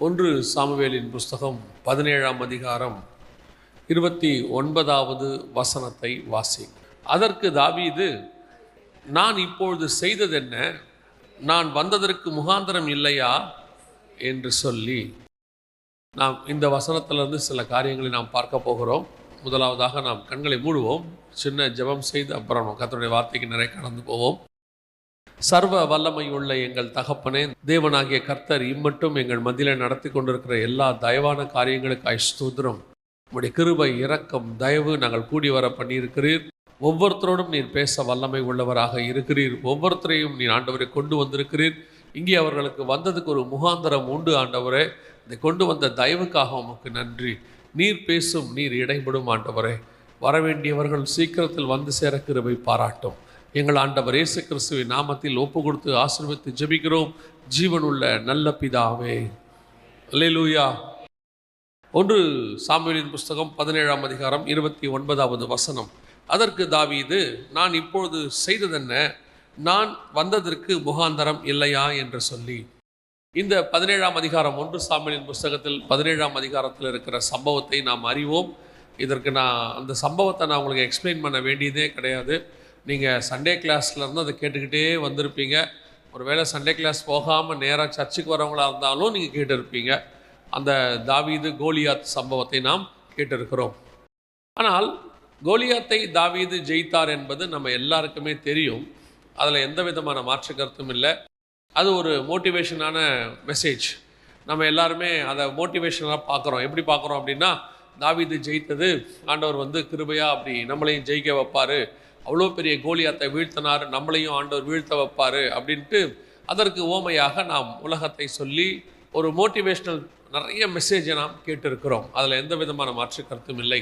ஒன்று சாமுவேலின் புஸ்தகம் 17ஆம் அதிகாரம் 29வது வசனத்தை வாசி. அதற்கு தாவீது, நான் இப்பொழுது செய்ததென்ன? நான் வந்ததற்கு முகாந்தரம் இல்லையா என்று சொல்லி, நாம் இந்த வசனத்திலிருந்து சில காரியங்களை நாம் பார்க்க போகிறோம். முதலாவதாக நாம் கண்களை மூடுவோம், சின்ன ஜெபம் செய்து அப்புறம் கர்த்தருடைய வார்த்தைக்கு நிறைய கடந்து போவோம். சர்வ வல்லமையுள்ள எங்கள் தகப்பனே, தேவனாகிய கர்த்தர் இம்மட்டும் எங்கள் மத்தியில் நடத்தி கொண்டிருக்கிற எல்லா தயவான காரியங்களுக்காய் ஸ்தோத்திரம். உம்முடைய கிருபை, இரக்கம், தயவு நாங்கள் கூடி வர பண்ணியிருக்கிறீர். ஒவ்வொருத்தரோடும் நீர் பேச வல்லமை உள்ளவராக இருக்கிறீர். ஒவ்வொருத்தரையும் நீர் ஆண்டவரை கொண்டு வந்திருக்கிறீர். இங்கே அவர்களுக்கு வந்ததுக்கு ஒரு முகாந்தரம் உண்டு ஆண்டவரே. இதை கொண்டு வந்த தயவுக்காக உமக்கு நன்றி. நீர் பேசும், நீர் இடைபடும் ஆண்டவரே. வரவேண்டியவர்கள் சீக்கிரத்தில் வந்து சேர கிருபை பாராட்டும். எங்கள் ஆண்டவர் இயேசு கிறிஸ்துவின் நாமத்தில் ஒப்பு கொடுத்து ஆசீர்வதித்து ஜெபிக்கிறோம் ஜீவனுள்ள நல்ல பிதாவே. அல்லேலூயா. ஒன்று சாமுவேலின் புஸ்தகம் 17ஆம் அதிகாரம் 29வது வசனம். அதற்கு தாவீது, நான் இப்பொழுது செய்ததென்ன? நான் வந்ததற்கு முகாந்தரம் இல்லையா என்று சொல்லி, இந்த 17ஆம் அதிகாரம் 1 சாமுவேலின் புஸ்தகத்தில் 17ஆம் அதிகாரத்தில் இருக்கிற சம்பவத்தை நாம் அறிவோம். இதற்கு அந்த சம்பவத்தை நான் உங்களுக்கு எக்ஸ்பிளைன் பண்ண வேண்டியதே கிடையாது. நீங்கள் சண்டே கிளாஸ்லேருந்து அதை கேட்டுக்கிட்டே வந்திருப்பீங்க. ஒருவேளை சண்டே கிளாஸ் போகாமல் நேராக சர்ச்சுக்கு வரவங்களாக இருந்தாலும் நீங்கள் கேட்டிருப்பீங்க. அந்த தாவீது கோலியாத் சம்பவத்தை நாம் கேட்டிருக்கிறோம். ஆனால் கோலியாத்தை தாவீது ஜெயித்தார் என்பது நம்ம எல்லாருக்குமே தெரியும். அதில் எந்த விதமான மாற்று கருத்தும் இல்லை. அது ஒரு மோட்டிவேஷனான மெசேஜ். நம்ம எல்லாருமே அதை மோட்டிவேஷனாக பார்க்குறோம். எப்படி பார்க்குறோம் அப்படின்னா, தாவீது ஜெயித்தது, ஆண்டவர் கிருபையாக அப்படி நம்மளையும் ஜெயிக்க வைப்பார், அவ்வளோ பெரிய கோலியாத்தை வீழ்த்தினார், நம்மளையும் ஆண்டவர் வீழ்த்த வைப்பார் அப்படின்ட்டு அதற்கு ஓமையாக நாம் உலகத்தை சொல்லி ஒரு மோட்டிவேஷ்னல் நிறைய மெசேஜை நாம் கேட்டிருக்கிறோம். அதில் எந்த விதமான மாற்று கருத்தும் இல்லை.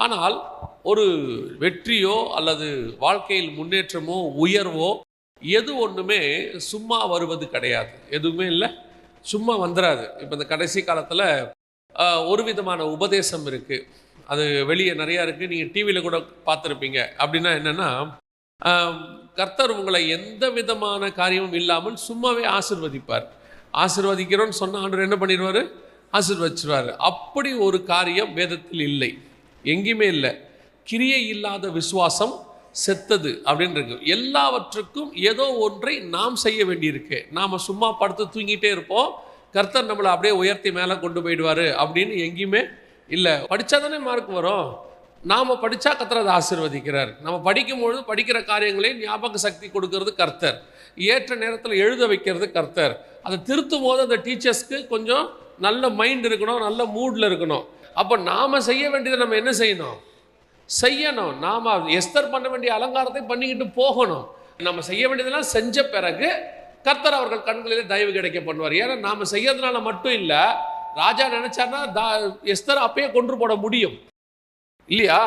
ஆனால் ஒரு வெற்றியோ அல்லது வாழ்க்கையில் முன்னேற்றமோ உயர்வோ எது ஒன்றுமே சும்மா வருவது கிடையாது. எதுவுமே இல்லை, சும்மா வந்துடாது. இப்போ இந்த கடைசி காலத்தில் ஒரு விதமான உபதேசம் இருக்குது. அது வெளியே நிறையா இருக்குது. நீங்கள் டிவியில் கூட பார்த்துருப்பீங்க. அப்படின்னா என்னென்னா, கர்த்தர் உங்களை எந்த விதமான காரியமும் இல்லாமல் சும்மாவே ஆசீர்வதிப்பார். ஆசீர்வதிக்கிறோன்னு சொன்ன ஆண்டவர் என்ன பண்ணிடுவார்? ஆசீர்வதிச்சிருவார். அப்படி ஒரு காரியம் வேதத்தில் இல்லை, எங்கேயுமே இல்லை. கிரியை இல்லாத விசுவாசம் செத்தது அப்படின்னு இருக்கு. எல்லாவற்றுக்கும் ஏதோ ஒன்றை நாம் செய்ய வேண்டியிருக்கு. நாம் சும்மா படுத்து தூங்கிட்டே இருப்போம், கர்த்தர் நம்மளை அப்படியே உயர்த்தி மேலே கொண்டு போயிடுவார் அப்படின்னு எங்கேயுமே இல்லை. படித்தா தானே மார்க் வரும். நாம் படித்தா கர்த்தர் அதை ஆசீர்வதிக்கிறார். நம்ம படிக்கும்பொழுது படிக்கிற காரியங்களே ஞாபக சக்தி கொடுக்கறது கர்த்தர். ஏற்ற நேரத்தில் எழுத வைக்கிறது கர்த்தர். அதை திருத்தும் போது அந்த டீச்சர்ஸ்க்கு கொஞ்சம் நல்ல மைண்ட் இருக்கணும், நல்ல மூடில் இருக்கணும். அப்போ நாம் செய்ய வேண்டியதை நம்ம என்ன செய்யணும்? செய்யணும். நாம் எஸ்தர் பண்ண வேண்டிய அலங்காரத்தை பண்ணிக்கிட்டு போகணும். நம்ம செய்ய வேண்டியதெல்லாம் செஞ்ச பிறகு கர்த்தர் அவர்கள் கண்களிலே தயவு கிடைக்க பண்ணுவார். ஏன்னா நாம் செய்யறதுனால மட்டும் இல்லை, ராஜா நினைச்சார்னா எஸ்தர் அப்பயே கொன்று போட முடியும் இல்லையா?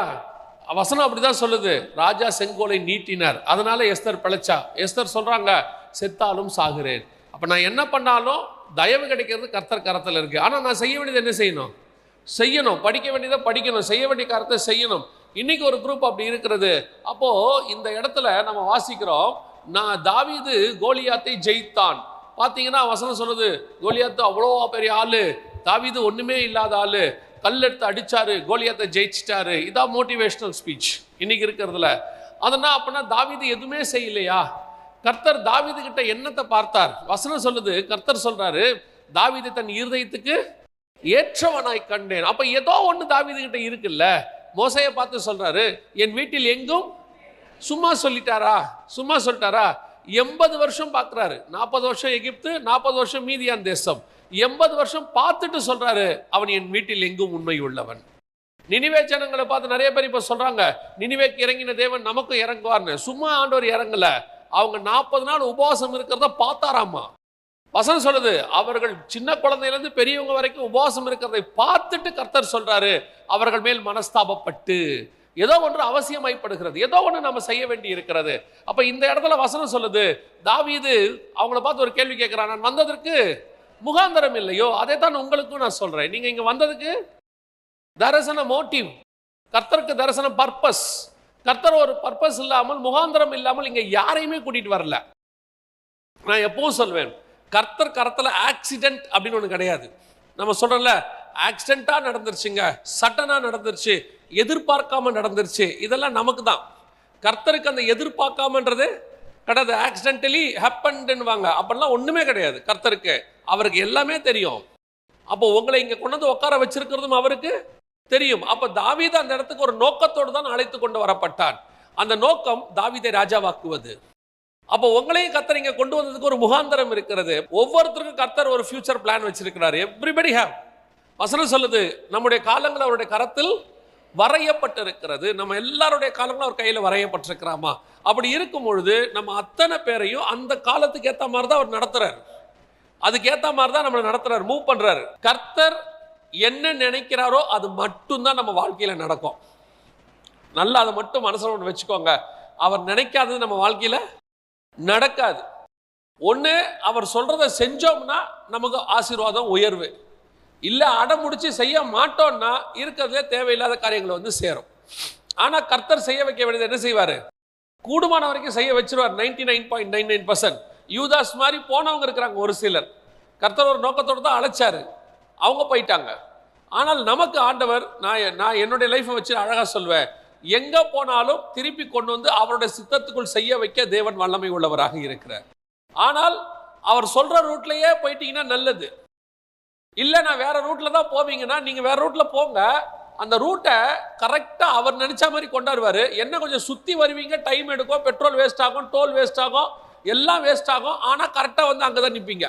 வசனம் அப்படிதான் சொல்லுது. ராஜா செங்கோலை நீட்டினார், அதனால எஸ்தர் பிழைச்சா. எஸ்தர் சொல்றாங்க, செத்தாலும் சாகுறேன். அப்ப நான் என்ன பண்ணாலும் தயவு கிடைக்கிறது கர்த்தர் கரத்தில் இருக்கு. ஆனா நான் செய்ய வேண்டியது என்ன செய்யணும்? செய்யணும். படிக்க வேண்டியதை படிக்கணும், செய்ய வேண்டிய காரியத்தை செய்யணும். இன்னைக்கு ஒரு குரூப் அப்படி இருக்கிறது. அப்போ இந்த இடத்துல நம்ம வாசிக்கிறோம், நான் தாவீது கோலியாத்தை ஜெயித்தான். பார்த்தீங்கன்னா வசனம் சொல்லுது, கோலியாத்து அவ்வளோ பெரிய ஆளு, தாவீது ஒன்றுமே இல்லாத ஆளு, கல்லெடுத்து அடிச்சாரு, கோலியாத்தை ஜெயிச்சிட்டாரு. இதான் மோட்டிவேஷனல் ஸ்பீச் இன்னைக்கு இருக்கிறதுல. அதனால் அப்படின்னா தாவீது எதுவுமே செய்யலையா? கர்த்தர் தாவீது கிட்ட என்னத்தை பார்த்தார்? வசனம் சொல்லுது, கர்த்தர் சொல்றாரு, தாவீதை தன் இருதயத்துக்கு ஏற்றவனாய் கண்டேன். அப்ப ஏதோ ஒன்று தாவீது கிட்ட இருக்குல்ல. மோசையை பார்த்து சொல்றாரு, என் வீட்டில் எங்கும் சும்மா சொல்லிட்டாரா? சும்மா சொல்லிட்டாரா? 80 வருஷம் பார்க்குறாரு. 40 வருஷம் எகிப்து, 40 வருஷம் மீதியான் தேசம், 80 வருஷம் பார்த்துட்டு சொல்றாரு, அவன் என் வீட்டில் எங்கும் உண்மை உள்ளவன். நினிவே ஜனங்களை பார்த்து நிறைய பேர் இப்ப சொல்றாங்க, நினிவேக்கு இறங்கின தேவன் நமக்கும் இறங்குவார்னு. சும்மா ஆண்டவர் இறங்கல, அவங்க 40 நாள் உபவாசம் இருக்கிறத பார்த்தாராமா. வசனம் சொல்லுது, அவர்கள் சின்ன குழந்தையிலேருந்து பெரியவங்க வரைக்கும் உபவாசம் இருக்கிறதை பார்த்துட்டு கர்த்தர் சொல்றாரு, அவர்கள் மேல் மனஸ்தாபப்பட்டு ஏதோ ஒன்று அவசியமாய்ப்படுகிறது, ஏதோ ஒன்று நம்ம செய்ய வேண்டி இருக்கிறது. அப்ப இந்த இடத்துல வசனம் சொல்லுது, தாவீது அவங்கள பார்த்து ஒரு கேள்வி கேட்கிறான், நான் வந்ததற்கு முகாந்தரம் இல்லையோ? அதை தான் உங்களுக்கும் நான் சொல்றேன். நீங்க இங்க வந்ததுக்கு தரிசன மோட்டிவ், கர்த்தருக்கு தரிசன பர்பஸ். கர்த்தர் ஒரு பர்பஸ் இல்லாமல், முகாந்தரம் இல்லாமல் இங்க யாரையுமே கூட்டிட்டு வரல. நான் எப்பவும் சொல்வேன், கர்த்தர் கரத்துல ஆக்சிடென்ட் அப்படின்னு ஒன்று கிடையாது. நம்ம சொல்றோம்ல, ஆக்சிடென்ட்டா நடந்துருச்சுங்க, சட்டனா நடந்துருச்சு, எதிர்பார்க்காம நடந்துருச்சு, இதெல்லாம் நமக்கு தான். கர்த்தருக்கு அந்த எதிர்பார்க்காமன்றது கிடையாது. ஆக்சிடென்டலி ஹேப்பன்டுவாங்க, அப்படிலாம் ஒண்ணுமே கிடையாது கர்த்தருக்கு. அவருக்கு எல்லாமே தெரியும். அப்போ உங்களை இங்க கொண்டு வந்து உட்கார வச்சிருக்கிறதும் அவருக்கு தெரியும். அப்ப தாவீது அந்த இடத்துக்கு ஒரு நோக்கத்தோடு தான் அழைத்து கொண்டு வரப்பட்டான். அந்த நோக்கம் தாவீதை ராஜாவாக்குவது. அப்போ உங்களையும் கர்த்தர் இங்க கொண்டு வந்ததுக்கு ஒரு முகாந்தரம் இருக்கிறது. ஒவ்வொருத்தருக்கும் கர்த்தர் ஒரு ஃபியூச்சர் பிளான் வச்சிருக்கிறார். Everybody have. வசனம் சொல்லுது, நம்முடைய காலங்கள் அவருடைய கரத்தில் வரையப்பட்டிருக்கிறது. நம்ம எல்லாருடைய காலங்களும் அவர் கையில வரையப்பட்டிருக்கிறாமா? அப்படி இருக்கும் பொழுது நம்ம அத்தனை பேரையும் அந்த காலத்துக்கு ஏற்ற மாதிரி தான் அவர் நடத்துறாரு. அதுக்கு ஏற்ற மாதிரி தான் நம்மளை நடத்துறாரு, மூவ் பண்றாரு. கர்த்தர் என்ன நினைக்கிறாரோ அது மட்டும்தான் நம்ம வாழ்க்கையில நடக்கும். நல்லா அதை மட்டும் மனசுல ஒன்று வச்சுக்கோங்க. அவர் நினைக்காதது நம்ம வாழ்க்கையில நடக்காது. ஒன்று அவர் சொல்றதை செஞ்சோம்னா நமக்கு ஆசீர்வாதம், உயர்வு. இல்லை அடமுடிச்சு செய்ய மாட்டோம்னா இருக்கிறதுலே தேவையில்லாத காரியங்கள் வந்து சேரும். ஆனால் கர்த்தர் செய்ய வைக்க வேண்டியது என்ன செய்வார்? கூடுமான வரைக்கும் செய்ய வச்சிருவார். 99.99%. யூதாஸ் மாதிரி போனவங்க இருக்கிறாங்க ஒரு சிலர். கர்த்தர் ஒரு நோக்கத்தோடு தான் அழைச்சாரு, அவங்க போயிட்டாங்க. ஆனால் நமக்கு ஆண்டவர், நான் என்னுடைய லைஃப்பை வச்சு அழகாக சொல்வேன், எங்கே போனாலும் திருப்பி கொண்டு வந்து அவருடைய சித்தத்துக்குள் செய்ய வைக்க தேவன் வல்லமை உள்ளவராக இருக்கிறார். ஆனால் அவர் சொல்கிற ரூட்லேயே போயிட்டீங்கன்னா நல்லது. இல்லை நான் வேற ரூட்டில் தான் போவீங்கன்னா நீங்கள் வேற ரூட்டில் போங்க. அந்த ரூட்டை கரெக்டாக அவர் நினச்ச மாதிரி கொண்டாடுவார். என்ன கொஞ்சம் சுற்றி வருவீங்க, டைம் எடுக்கும், பெட்ரோல் வேஸ்ட் ஆகும், டோல் வேஸ்ட் ஆகும், எல்லாம் வேஸ்ட் ஆகும். ஆனால் கரெக்டாக வந்து அங்கே தான் நிற்பீங்க.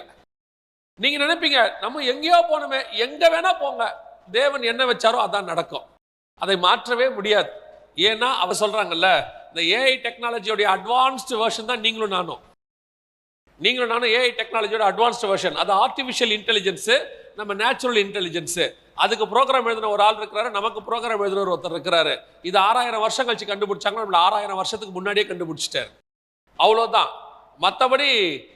நீங்கள் நினைப்பீங்க நம்ம எங்கேயோ போனோமே, எங்கே வேணால் போங்க, தேவன் என்ன வச்சாரோ அதான் நடக்கும். அதை மாற்றவே முடியாது. ஏன்னா அவர் சொல்கிறாங்கல்ல, இந்த ஏஐ டெக்னாலஜியோடைய அட்வான்ஸ்டு வெர்ஷன் தான் நீங்களும் நானும் ஏஐ டெக்னாலஜியோட அட்வான்ஸ்டு வெர்ஷன். அது ஆர்டிஃபிஷியல் இன்டெலிஜென்ஸு, நம்ம நேச்சுரல் இன்டெலிஜென்ஸு. அதுக்கு ப்ரோக்ராம் எழுதின ஒரு ஆள் இருக்கிறாரு, நமக்கு ப்ரோக்ராம் எழுதின ஒருத்தர் இருக்கிறாரு. இது 6000 வருஷம் கழிச்சு கண்டுபிடிச்சாங்க, நம்மள 6000 வருஷத்துக்கு முன்னாடியே கண்டுபிடிச்சிட்டாரு. அவ்வளோதான். மற்றபடி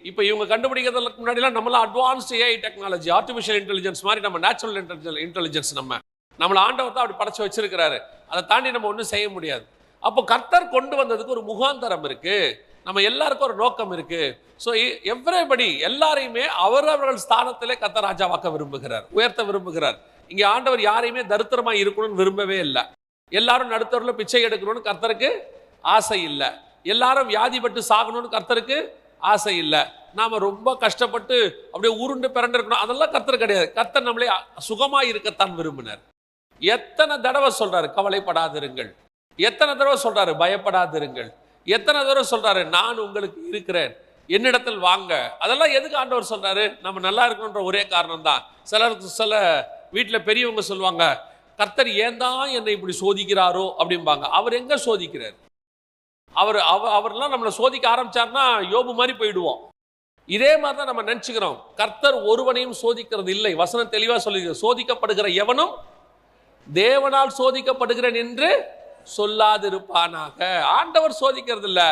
இப்போ இவங்க கண்டுபிடிக்கிறதுக்கு முன்னாடிலாம் நம்மளாம் advanced AI technology, artificial intelligence மாதிரி நம்ம நேச்சுரல் இன்டெலிஜென்ஸ் நம்மளை ஆண்டவர் தான் அப்படி படைச்சு வச்சிருக்கிறாரு. அதை தாண்டி நம்ம ஒன்றும் செய்ய முடியாது. அப்போ கர்த்தர் கொண்டு வந்ததுக்கு ஒரு முகாந்தரம் இருக்கு, நம்ம எல்லாருக்கும் ஒரு நோக்கம் இருக்கு. ஸோ எவ்ரிபடி எல்லாரையுமே அவரவர்கள் ஸ்தானத்திலே கர்த்தர் ராஜாவாக்க விரும்புகிறார், உயர்த்த விரும்புகிறார். இங்கே ஆண்டவர் யாரையுமே தரித்திரமா இருக்கணும்னு விரும்பவே இல்லை. எல்லாரும் நடுத்தரில் பிச்சை எடுக்கணும்னு கர்த்தருக்கு ஆசை இல்லை. எல்லாரும் வியாதிப்பட்டு சாகணும்னு கர்த்தருக்கு ஆசை இல்லை. நாம ரொம்ப கஷ்டப்பட்டு அப்படியே உருண்டு பிறண்டு இருக்கணும், அதெல்லாம் கர்த்தர் கிடையாது. கர்த்தர் நம்மளே சுகமா இருக்கத்தான் விரும்பினார். எத்தனை தடவை சொல்றாரு கவலைப்படாதிருங்கள், எத்தனை தடவை சொல்றாரு பயப்படாதிருங்கள், எத்தனை தடவை சொல்றாரு நான் உங்களுக்கு இருக்கிறேன், என்னிடத்தில் வாங்க. அதெல்லாம் எதுக்கு ஆண்டவர் சொல்றாரு? நம்ம நல்லா இருக்கணுன்ற ஒரே காரணம் தான். சில வீட்டில் பெரியவங்க சொல்லுவாங்க, கர்த்தர் ஏன் தான் என்னை இப்படி சோதிக்கிறாரோ அப்படிம்பாங்க. அவர் எங்க சோதிக்கிறார்? அவர்லாம் நம்மளை சோதிக்க ஆரம்பிச்சார்னா யோபு மாதிரி போயிடுவோம். இதே மாதிரி தான் நம்ம நினைச்சுக்கிறோம். கர்த்தர் ஒருவனையும் சோதிக்கிறது இல்லை. வசனம் தெளிவா சொல்லுகிறது, சோதிக்கப்படுகிற எவனும் தேவனால் சோதிக்கப்படுகிறேன் என்று சொல்லாதிருப்பானாக. ஆண்டவர் சோதிக்கிறது இல்ல,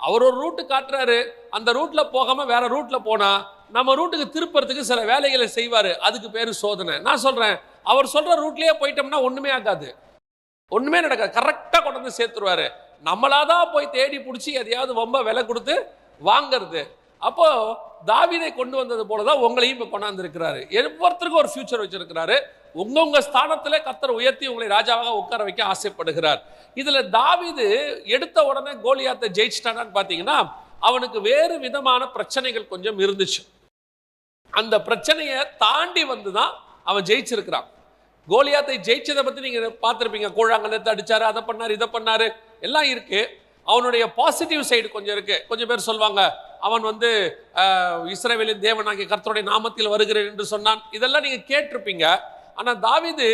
அவர் ஒரு ரூட்டு காட்டுறாரு, அந்த ரூட்ல போகாம வேற ரூட்ல போனா நம்ம ரூட்டுக்கு திருப்பறதுக்கு சில வேலைகளை செய்வாரு, அதுக்கு பேரு சோதனை. நான் சொல்றேன், அவர் சொல்ற ரூட்லயே போயிட்டோம்னா ஒண்ணுமே ஆகாது, ஒண்ணுமே நடக்காது. கரெக்டா கொண்டு வந்து சேர்த்துருவாரு. நம்மளாதான் போய் தேடி பிடிச்சி எதையாவது ரொம்ப விலை கொடுத்து வாங்கிறது. அப்போ தாவீதை கொண்டு வந்தது போலதான் உங்களையும் இப்ப கொண்டாந்து இருக்கிறாரு. ஒவ்வொருத்தருக்கும் ஒரு ஃபியூச்சர் வச்சிருக்கிறாரு. உங்க ஸ்தானத்திலே கர்த்தர் உயர்த்தி உங்களை ராஜாவாக உட்கார வைக்க ஆசைப்படுகிறார். இதுல தாவீது எடுத்த உடனே கோலியாத்தை ஜெயிச்சிட்டானான்னு பாத்தீங்கன்னா, அவனுக்கு வேறு விதமான பிரச்சனைகள் கொஞ்சம் இருந்துச்சு. அந்த பிரச்சனையை தாண்டி வந்துதான் அவன் ஜெயிச்சிருக்கிறான். கோலியாத்தை ஜெயிச்சதை பத்தி நீங்க பார்த்திருப்பீங்க. கூழாங்கலத்தை அடிச்சாரு, அதை பண்ணாரு, இதை பண்ணாரு, எல்லாம் இருக்கு. அவனுடைய பாசிட்டிவ் சைடு கொஞ்சம் இருக்கு. கொஞ்சம் பேர் சொல்வாங்க, அவன் வந்து இஸ்ரவேலின் தேவனாகிய கர்த்தருடைய நாமத்தில் வருகிறேன் என்று சொன்னான். இதெல்லாம் நீங்க கேட்டிருப்பீங்க. ஆனா தாவீது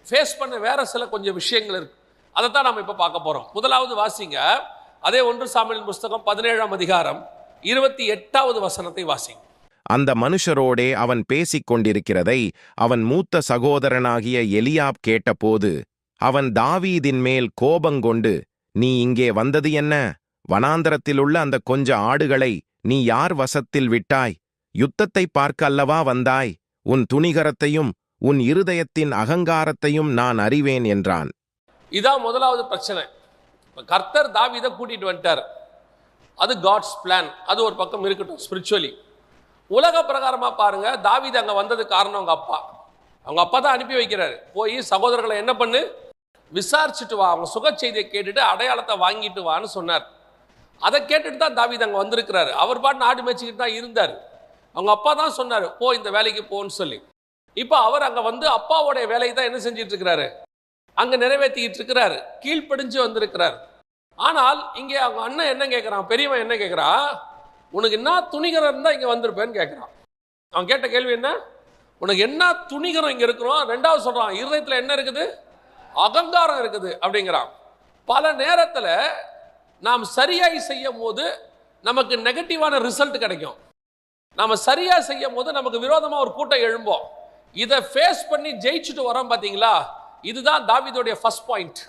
ஃபேஸ் பண்ண வேற சில கொஞ்சம் விஷயங்கள் இருக்கு. அதைத்தான் நாம இப்ப பார்க்க போறோம். முதலாவது வாசிங்க, அதே 1 சாமுவேல் புஸ்தகம் 17ஆம் அதிகாரம் 28வது வசனத்தை வாசிங்க. அந்த மனுஷரோடே அவன் பேசிக் கொண்டிருக்கிறதை அவன் மூத்த சகோதரனாகிய எலியாப் கேட்டபோது, அவன் தாவீதின் மேல் கோபங்கொண்டு, நீ இங்கே வந்தது என்ன? வனாந்தரத்திலுள்ள அந்த கொஞ்ச ஆடுகளை நீ யார் வசத்தில் விட்டாய்? யுத்தத்தை பார்க்க அல்லவா வந்தாய்? உன் துணிகரத்தையும் உன் இருதயத்தின் அகங்காரத்தையும் நான் அறிவேன் என்றான். இதான் முதலாவது பிரச்சனை. கர்த்தர் தாவீதை கூட்டிட்டு வந்துட்டார். அது காட்ஸ் பிளான். அது ஒரு பக்கம் இருக்கட்டும். ஸ்பிரிச்சுவலி உலக பிரகாரமா பாருங்க, தாவீது அங்க வந்தது காரணம் அவங்க அப்பா. அவங்க அப்பா தான் அனுப்பி வைக்கிறாரு, போய் சகோதரர்களை என்ன பண்ணு, விசாரிச்சுட்டு வா, அவங்க சுக செய்தியை கேட்டுட்டு அடையாளத்தை வாங்கிட்டு வான்னு சொன்னார். அதை கேட்டுட்டு தான் தாவீது அங்கே வந்திருக்கிறாரு. அவர் பாட்டு நாடு மேய்ச்சிக்கிட்டு தான் இருந்தார். அவங்க அப்பா தான் சொன்னார், போ இந்த வேலைக்கு போன்னு சொல்லி. இப்போ அவர் அங்கே வந்து அப்பாவோடைய வேலையை தான் என்ன செஞ்சிட்டு இருக்கிறாரு, அங்கே நிறைவேற்றிக்கிட்டு இருக்கிறாரு, கீழ்ப்படிஞ்சு வந்திருக்கிறார். ஆனால் இங்கே அவங்க அண்ணன் என்ன கேட்குறான், பெரியவன் என்ன கேட்குறான், உனக்கு என்ன துணிகரம் இருந்தால் இங்கே வந்திருப்பேன்னு கேட்குறான். அவன் கேட்ட கேள்வி என்ன, உனக்கு என்ன துணிகரம் இங்கே இருக்கிறோம். ரெண்டாவது சொல்கிறான், இருதயத்தில் என்ன இருக்குது, அகங்காரம் இருக்குது அப்படிங்கிறான். பல நேரத்தில் நாம் சரியாய் செய்யும் போது நமக்கு நெகட்டிவான ரிசல்ட் கிடைக்கும். நாம் சரியாக செய்யும் போது நமக்கு விரோதமாக ஒரு கூட்டம் எழும்போம். இதை ஃபேஸ் பண்ணி ஜெயிச்சுட்டு வரோம் பார்த்தீங்களா, இதுதான் தாவீதுடைய ஃபர்ஸ்ட் பாயிண்ட்.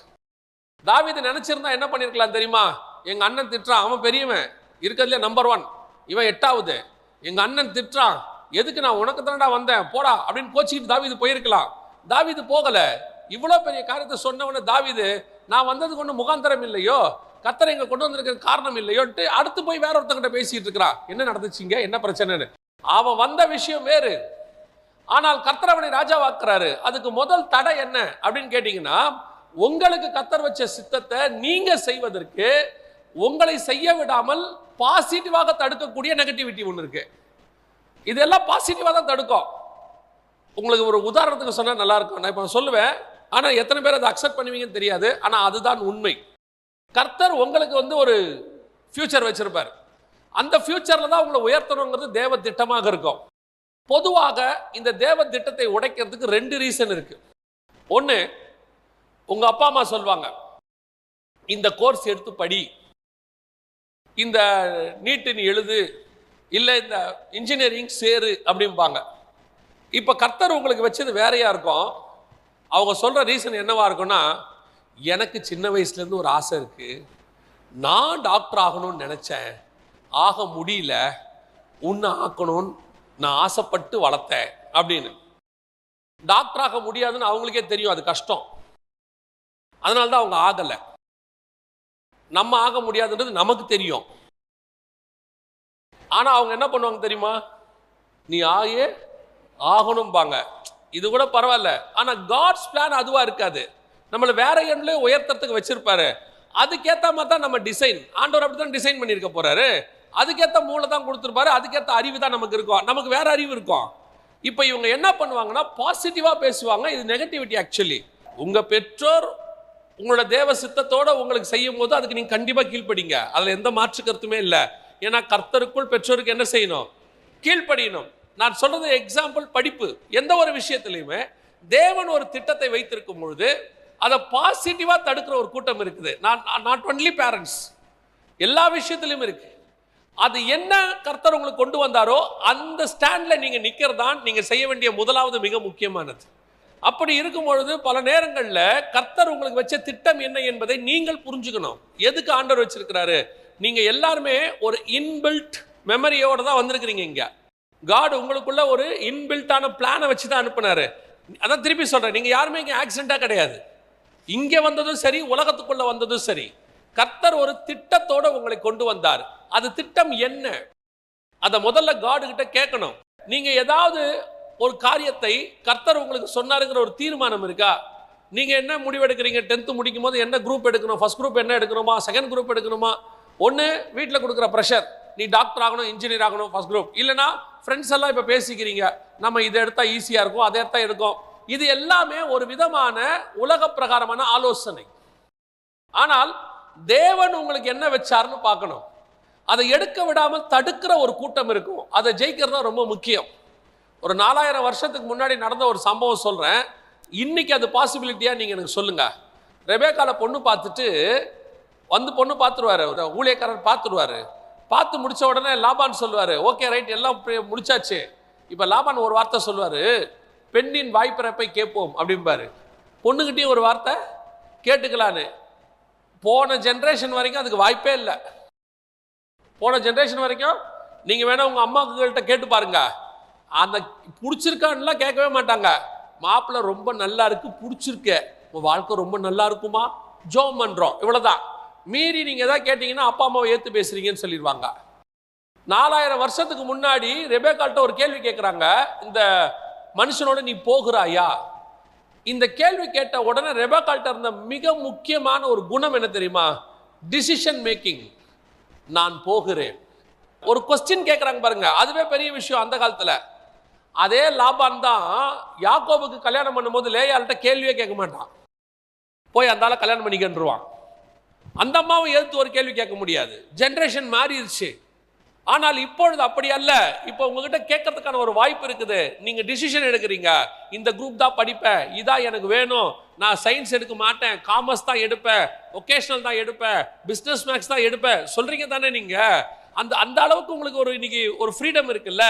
தாவீது நினைச்சிருந்தா என்ன பண்ணிருக்கலாம் தெரியுமா, எங்க அண்ணன் திட்டுறான், அவன் பெரியவன், இருக்கிறதுல நம்பர் 1, இவன் 8வது, எங்க அண்ணன் திட்டுறான், எதுக்கு நான் உனக்கு தானடா வந்தேன் போடா அப்படின்னு கோச்சிக்கிட்டு தாவீது போயிருக்கலாம். தாவீது போகல. இவ்வளவு பெரிய காரியத்தை சொன்னவன தாவீது, நான் வந்ததுக்கு ஒன்றும் முகாந்தரம் இல்லையோ, கர்த்தரை இங்க கொண்டு வந்திருக்கிற காரணம் இல்லையோன்ட்டு அடுத்து போய் வேற ஒருத்தங்கிட்ட பேசிட்டு இருக்கிறான், என்ன நடந்துச்சுங்க, என்ன பிரச்சனைன்னு. அவன் வந்த விஷயம் வேறு, ஆனால் கர்த்தர் அவனை ராஜாவாக்குறாரு. அதுக்கு முதல் தடை என்ன அப்படின்னு கேட்டீங்கன்னா, உங்களுக்கு கர்த்தர் வச்ச சித்தத்தை நீங்க செய்வதற்கு உங்களை செய்ய விடாமல் பாசிட்டிவாக தடுக்கக்கூடிய நெகட்டிவிட்டி ஒன்று இருக்கு. இதெல்லாம் பாசிட்டிவாக தான் தடுக்கும். உங்களுக்கு ஒரு உதாரணத்துக்கு சொன்னா நல்லா இருக்கும். நான் இப்போ சொல்லுவேன், ஆனா எத்தனை பேர் அதை அக்செப்ட் பண்ணுவீங்கன்னு தெரியாது. ஆனா அதுதான் உண்மை. கர்த்தர் உங்களுக்கு வந்து ஒரு ஃபியூச்சர் வச்சிருப்பார். அந்த ஃபியூச்சர்ல தான் உங்களை உயர்த்தணுங்கிறது தேவ திட்டமாக இருக்கும். பொதுவாக இந்த தேவ திட்டத்தை உடைக்கிறதுக்கு 2 ரீசன் இருக்கு. ஒன்று, உங்க அப்பா அம்மா சொல்லுவாங்க, இந்த கோர்ஸ் எடுத்து படி, இந்த நீட்டு நீ எழுது, இல்லை இந்த இன்ஜினியரிங் சேரு அப்படிம்பாங்க. இப்போ கர்த்தர் உங்களுக்கு வச்சது வேறையா இருக்கும். அவங்க சொல்ற ரீசன் என்னவா இருக்கும்னா, எனக்கு சின்ன வயசுலேருந்து ஒரு ஆசை இருக்கு, நான் டாக்டர் ஆகணும்னு நினைச்சேன், ஆக முடியல, உன்னை ஆக்கணும்னு நான் ஆசைப்பட்டு வளர்த்தேன் அப்படின்னு. டாக்டர் ஆக முடியாதுன்னு அவங்களுக்கே தெரியும், அது கஷ்டம், அதனால தான் அவங்க ஆகலை. நம்ம ஆக முடியாதுன்றது நமக்கு தெரியும். ஆனா அவங்க என்ன பண்ணுவாங்க தெரியுமா, நீ ஆகணும்பாங்க. இது கூட பரவாயில்ல. ஆனா காட்ஸ் பிளான் அதுவா இருக்காது. நம்மளை வேற எண்ணிலே உயர்த்தறதுக்கு வச்சிருப்பாரு. அதுக்கேற்ற மாதிரி தான் நம்ம டிசைன், ஆண்டவர் அப்படித்தான் டிசைன் பண்ணியிருக்க போறாரு. அதுக்கேற்ற மூளை தான் கொடுத்துருப்பாரு, அதுக்கேற்ற அறிவு தான் நமக்கு இருக்கும். நமக்கு வேற அறிவு இருக்கும். இப்போ இவங்க என்ன பண்ணுவாங்கன்னா, பாசிட்டிவா பேசுவாங்க. இது நெகட்டிவிட்டி. ஆக்சுவலி உங்க பெற்றோர் உங்களோட தேவ சித்தத்தோட உங்களுக்கு செய்யும் போது அதுக்கு நீங்க கண்டிப்பா கீழ்ப்படிங்க. அதுல எந்த மாற்று கருத்துமே இல்லை. ஏன்னா கர்த்தருக்குள் பெற்றோருக்கு என்ன செய்யணும், கீழ்ப்படியணும். நான் சொல்றது எக்ஸாம்பிள், படிப்பு, எந்த ஒரு விஷயத்திலையுமே தேவன் ஒரு திட்டத்தை வைத்திருக்கும் பொழுது அதை பாசிட்டிவா தடுக்கிற ஒரு கூட்டம் இருக்குது. நாட் ஒன்லி பேரண்ட்ஸ், எல்லா விஷயத்திலும் இருக்கு. அது என்ன கர்த்தர் உங்களுக்கு கொண்டு வந்தாரோ அந்த ஸ்டாண்ட்ல நீங்க நிக்கிறதான் நீங்க செய்ய வேண்டிய முதலாவது மிக முக்கியமானது. அப்படி இருக்கும் பொழுது பல நேரங்களில் கர்த்தர் உங்களுக்கு வச்ச திட்டம் என்ன என்பதை நீங்கள் புரிஞ்சுக்கணும். எதுக்கு ஆண்டவர் வச்சிருக்கிறாரு, நீங்க எல்லாருமே ஒரு இன்பில்ட் மெமரியோட தான் வந்திருக்கிறீங்க. இங்க காட் உங்களுக்குள்ள ஒரு இன்பில்ட்டான பிளானை வச்சு தான் அனுப்புனாரு. அதான் திருப்பி சொல்றேன், நீங்க யாருமே இங்க ஆக்சிடென்டா கிடையாது. இங்க வந்ததும் சரி, உலகத்துக்குள்ள வந்ததும் சரி, கர்த்தர் ஒரு திட்டத்தோட உங்களை கொண்டு வந்தார். அது திட்டம் என்ன, அதை முதல்ல காடு கிட்ட கேட்கணும். நீங்க ஏதாவது ஒரு காரியத்தை கர்த்தர் உங்களுக்கு சொன்னாருங்கிற ஒரு தீர்மானம் இருக்கா? நீங்க என்ன முடிவெடுக்கிறீங்க? 10th முடிக்கும் போது என்ன குரூப் எடுக்கணும், ஃபர்ஸ்ட் குரூப் என்ன எடுக்கணுமா, செகண்ட் குரூப் எடுக்கணுமா? ஒன்று வீட்டில் கொடுக்குற ப்ரெஷர், நீ டாக்டர் ஆகணும், இன்ஜினியர் ஆகணும், ஃபர்ஸ்ட் குரூப். இல்லைனா ஃப்ரெண்ட்ஸ் எல்லாம் இப்போ பேசிக்கிறீங்க, நம்ம இதை எடுத்தால் ஈஸியாக இருக்கும், அதை எடுத்தால் எடுக்கும். இது எல்லாமே ஒரு விதமான உலக பிரகாரமான ஆலோசனை. ஆனால் தேவன் உங்களுக்கு என்ன வச்சாருன்னு பார்க்கணும். அதை எடுக்க விடாமல் தடுக்கிற ஒரு கூட்டம் இருக்கும். அதை ஜெயிக்கிறது தான் ரொம்ப முக்கியம். ஒரு 4000 வருஷத்துக்கு முன்னாடி நடந்த ஒரு சம்பவம் சொல்றேன். இன்னைக்கு அது பாசிபிலிட்டியா நீங்க எனக்கு சொல்லுங்க. ரெபேக்கால பொண்ணு பார்த்துட்டு வந்து, பொண்ணு பார்த்துருவாரு, ஊழியக்காரர் பார்த்துருவாரு. பார்த்து முடிச்ச உடனே லாபான் சொல்லுவாரு, ஓகே ரைட் எல்லாம் முடிச்சாச்சு. இப்ப லாபான் ஒரு வார்த்தை சொல்லுவாரு, பெண்ணின் வாய்ப்பிறப்பை கேட்போம் அப்படிம்பாரு. பொண்ணுகிட்டயும் ஒரு வார்த்தை கேட்டுக்கலான்னு. போன ஜென்ரேஷன் வரைக்கும் அதுக்கு வாய்ப்பே இல்லை. போன ஜென்ரேஷன் வரைக்கும் நீங்க வேணா உங்க அம்மாக்கிட்ட கேட்டு பாருங்க, அந்த பிடிச்சிருக்கான்லாம் கேட்கவே மாட்டாங்க. மாப்பிள்ளை ரொம்ப நல்லா இருக்கு, பிடிச்சிருக்கு, உன் வாழ்க்கை ரொம்ப நல்லா இருக்குமா, ஜோம் பண்றோம், இவ்வளவுதான். மீறி நீங்க ஏதாவது கேட்டீங்கன்னா அப்பா அம்மாவை ஏத்து பேசுறீங்கன்னு சொல்லிடுவாங்க. 4000 வருஷத்துக்கு முன்னாடி ரெபேக்கால்ட்ட ஒரு கேள்வி கேட்குறாங்க, இந்த மனுஷனோட நீ போகிறாயா? இந்த கேள்வி கேட்ட உடனே ரெபெக்காள்ட்ட இருந்த மிக முக்கியமான ஒரு குணம் என்ன தெரியுமா? Decision making. நான் போகிறேன். ஒரு கொஸ்டின் கேட்குறாங்க பாருங்க, அதுவே பெரிய விஷயம் அந்த காலத்துல. அதே லாபான் தான் யாக்கோபுக்கு கல்யாணம் பண்ணும்போது லேயாள்கிட்ட கேள்வியே கேட்க மாட்டான், போய் அந்த ஆளை கல்யாணம் பண்ணிக்கின்றுவான். அந்த அம்மாவும் எதிர்த்து ஒரு கேள்வி கேட்க முடியாது. ஜென்ரேஷன் மாறிடுச்சு. ஆனால் இப்பொழுது அப்படி அல்ல. இப்போ உங்ககிட்ட கேட்கறதுக்கான ஒரு வாய்ப்பு இருக்குது. நீங்க டிசிஷன் எடுக்கிறீங்க, இந்த குரூப் தான் படிப்பேன், இதான் எனக்கு வேணும், நான் சயின்ஸ் எடுக்க மாட்டேன், காமர்ஸ் தான் எடுப்பேன், ஒகேஷனல் தான் எடுப்பேன், பிசினஸ் மேக்ஸ் தான் எடுப்பேன் சொல்றீங்க தானே நீங்க? அந்த அந்த அளவுக்கு உங்களுக்கு ஒரு இன்னைக்கு ஒரு ஃப்ரீடம் இருக்குல்ல.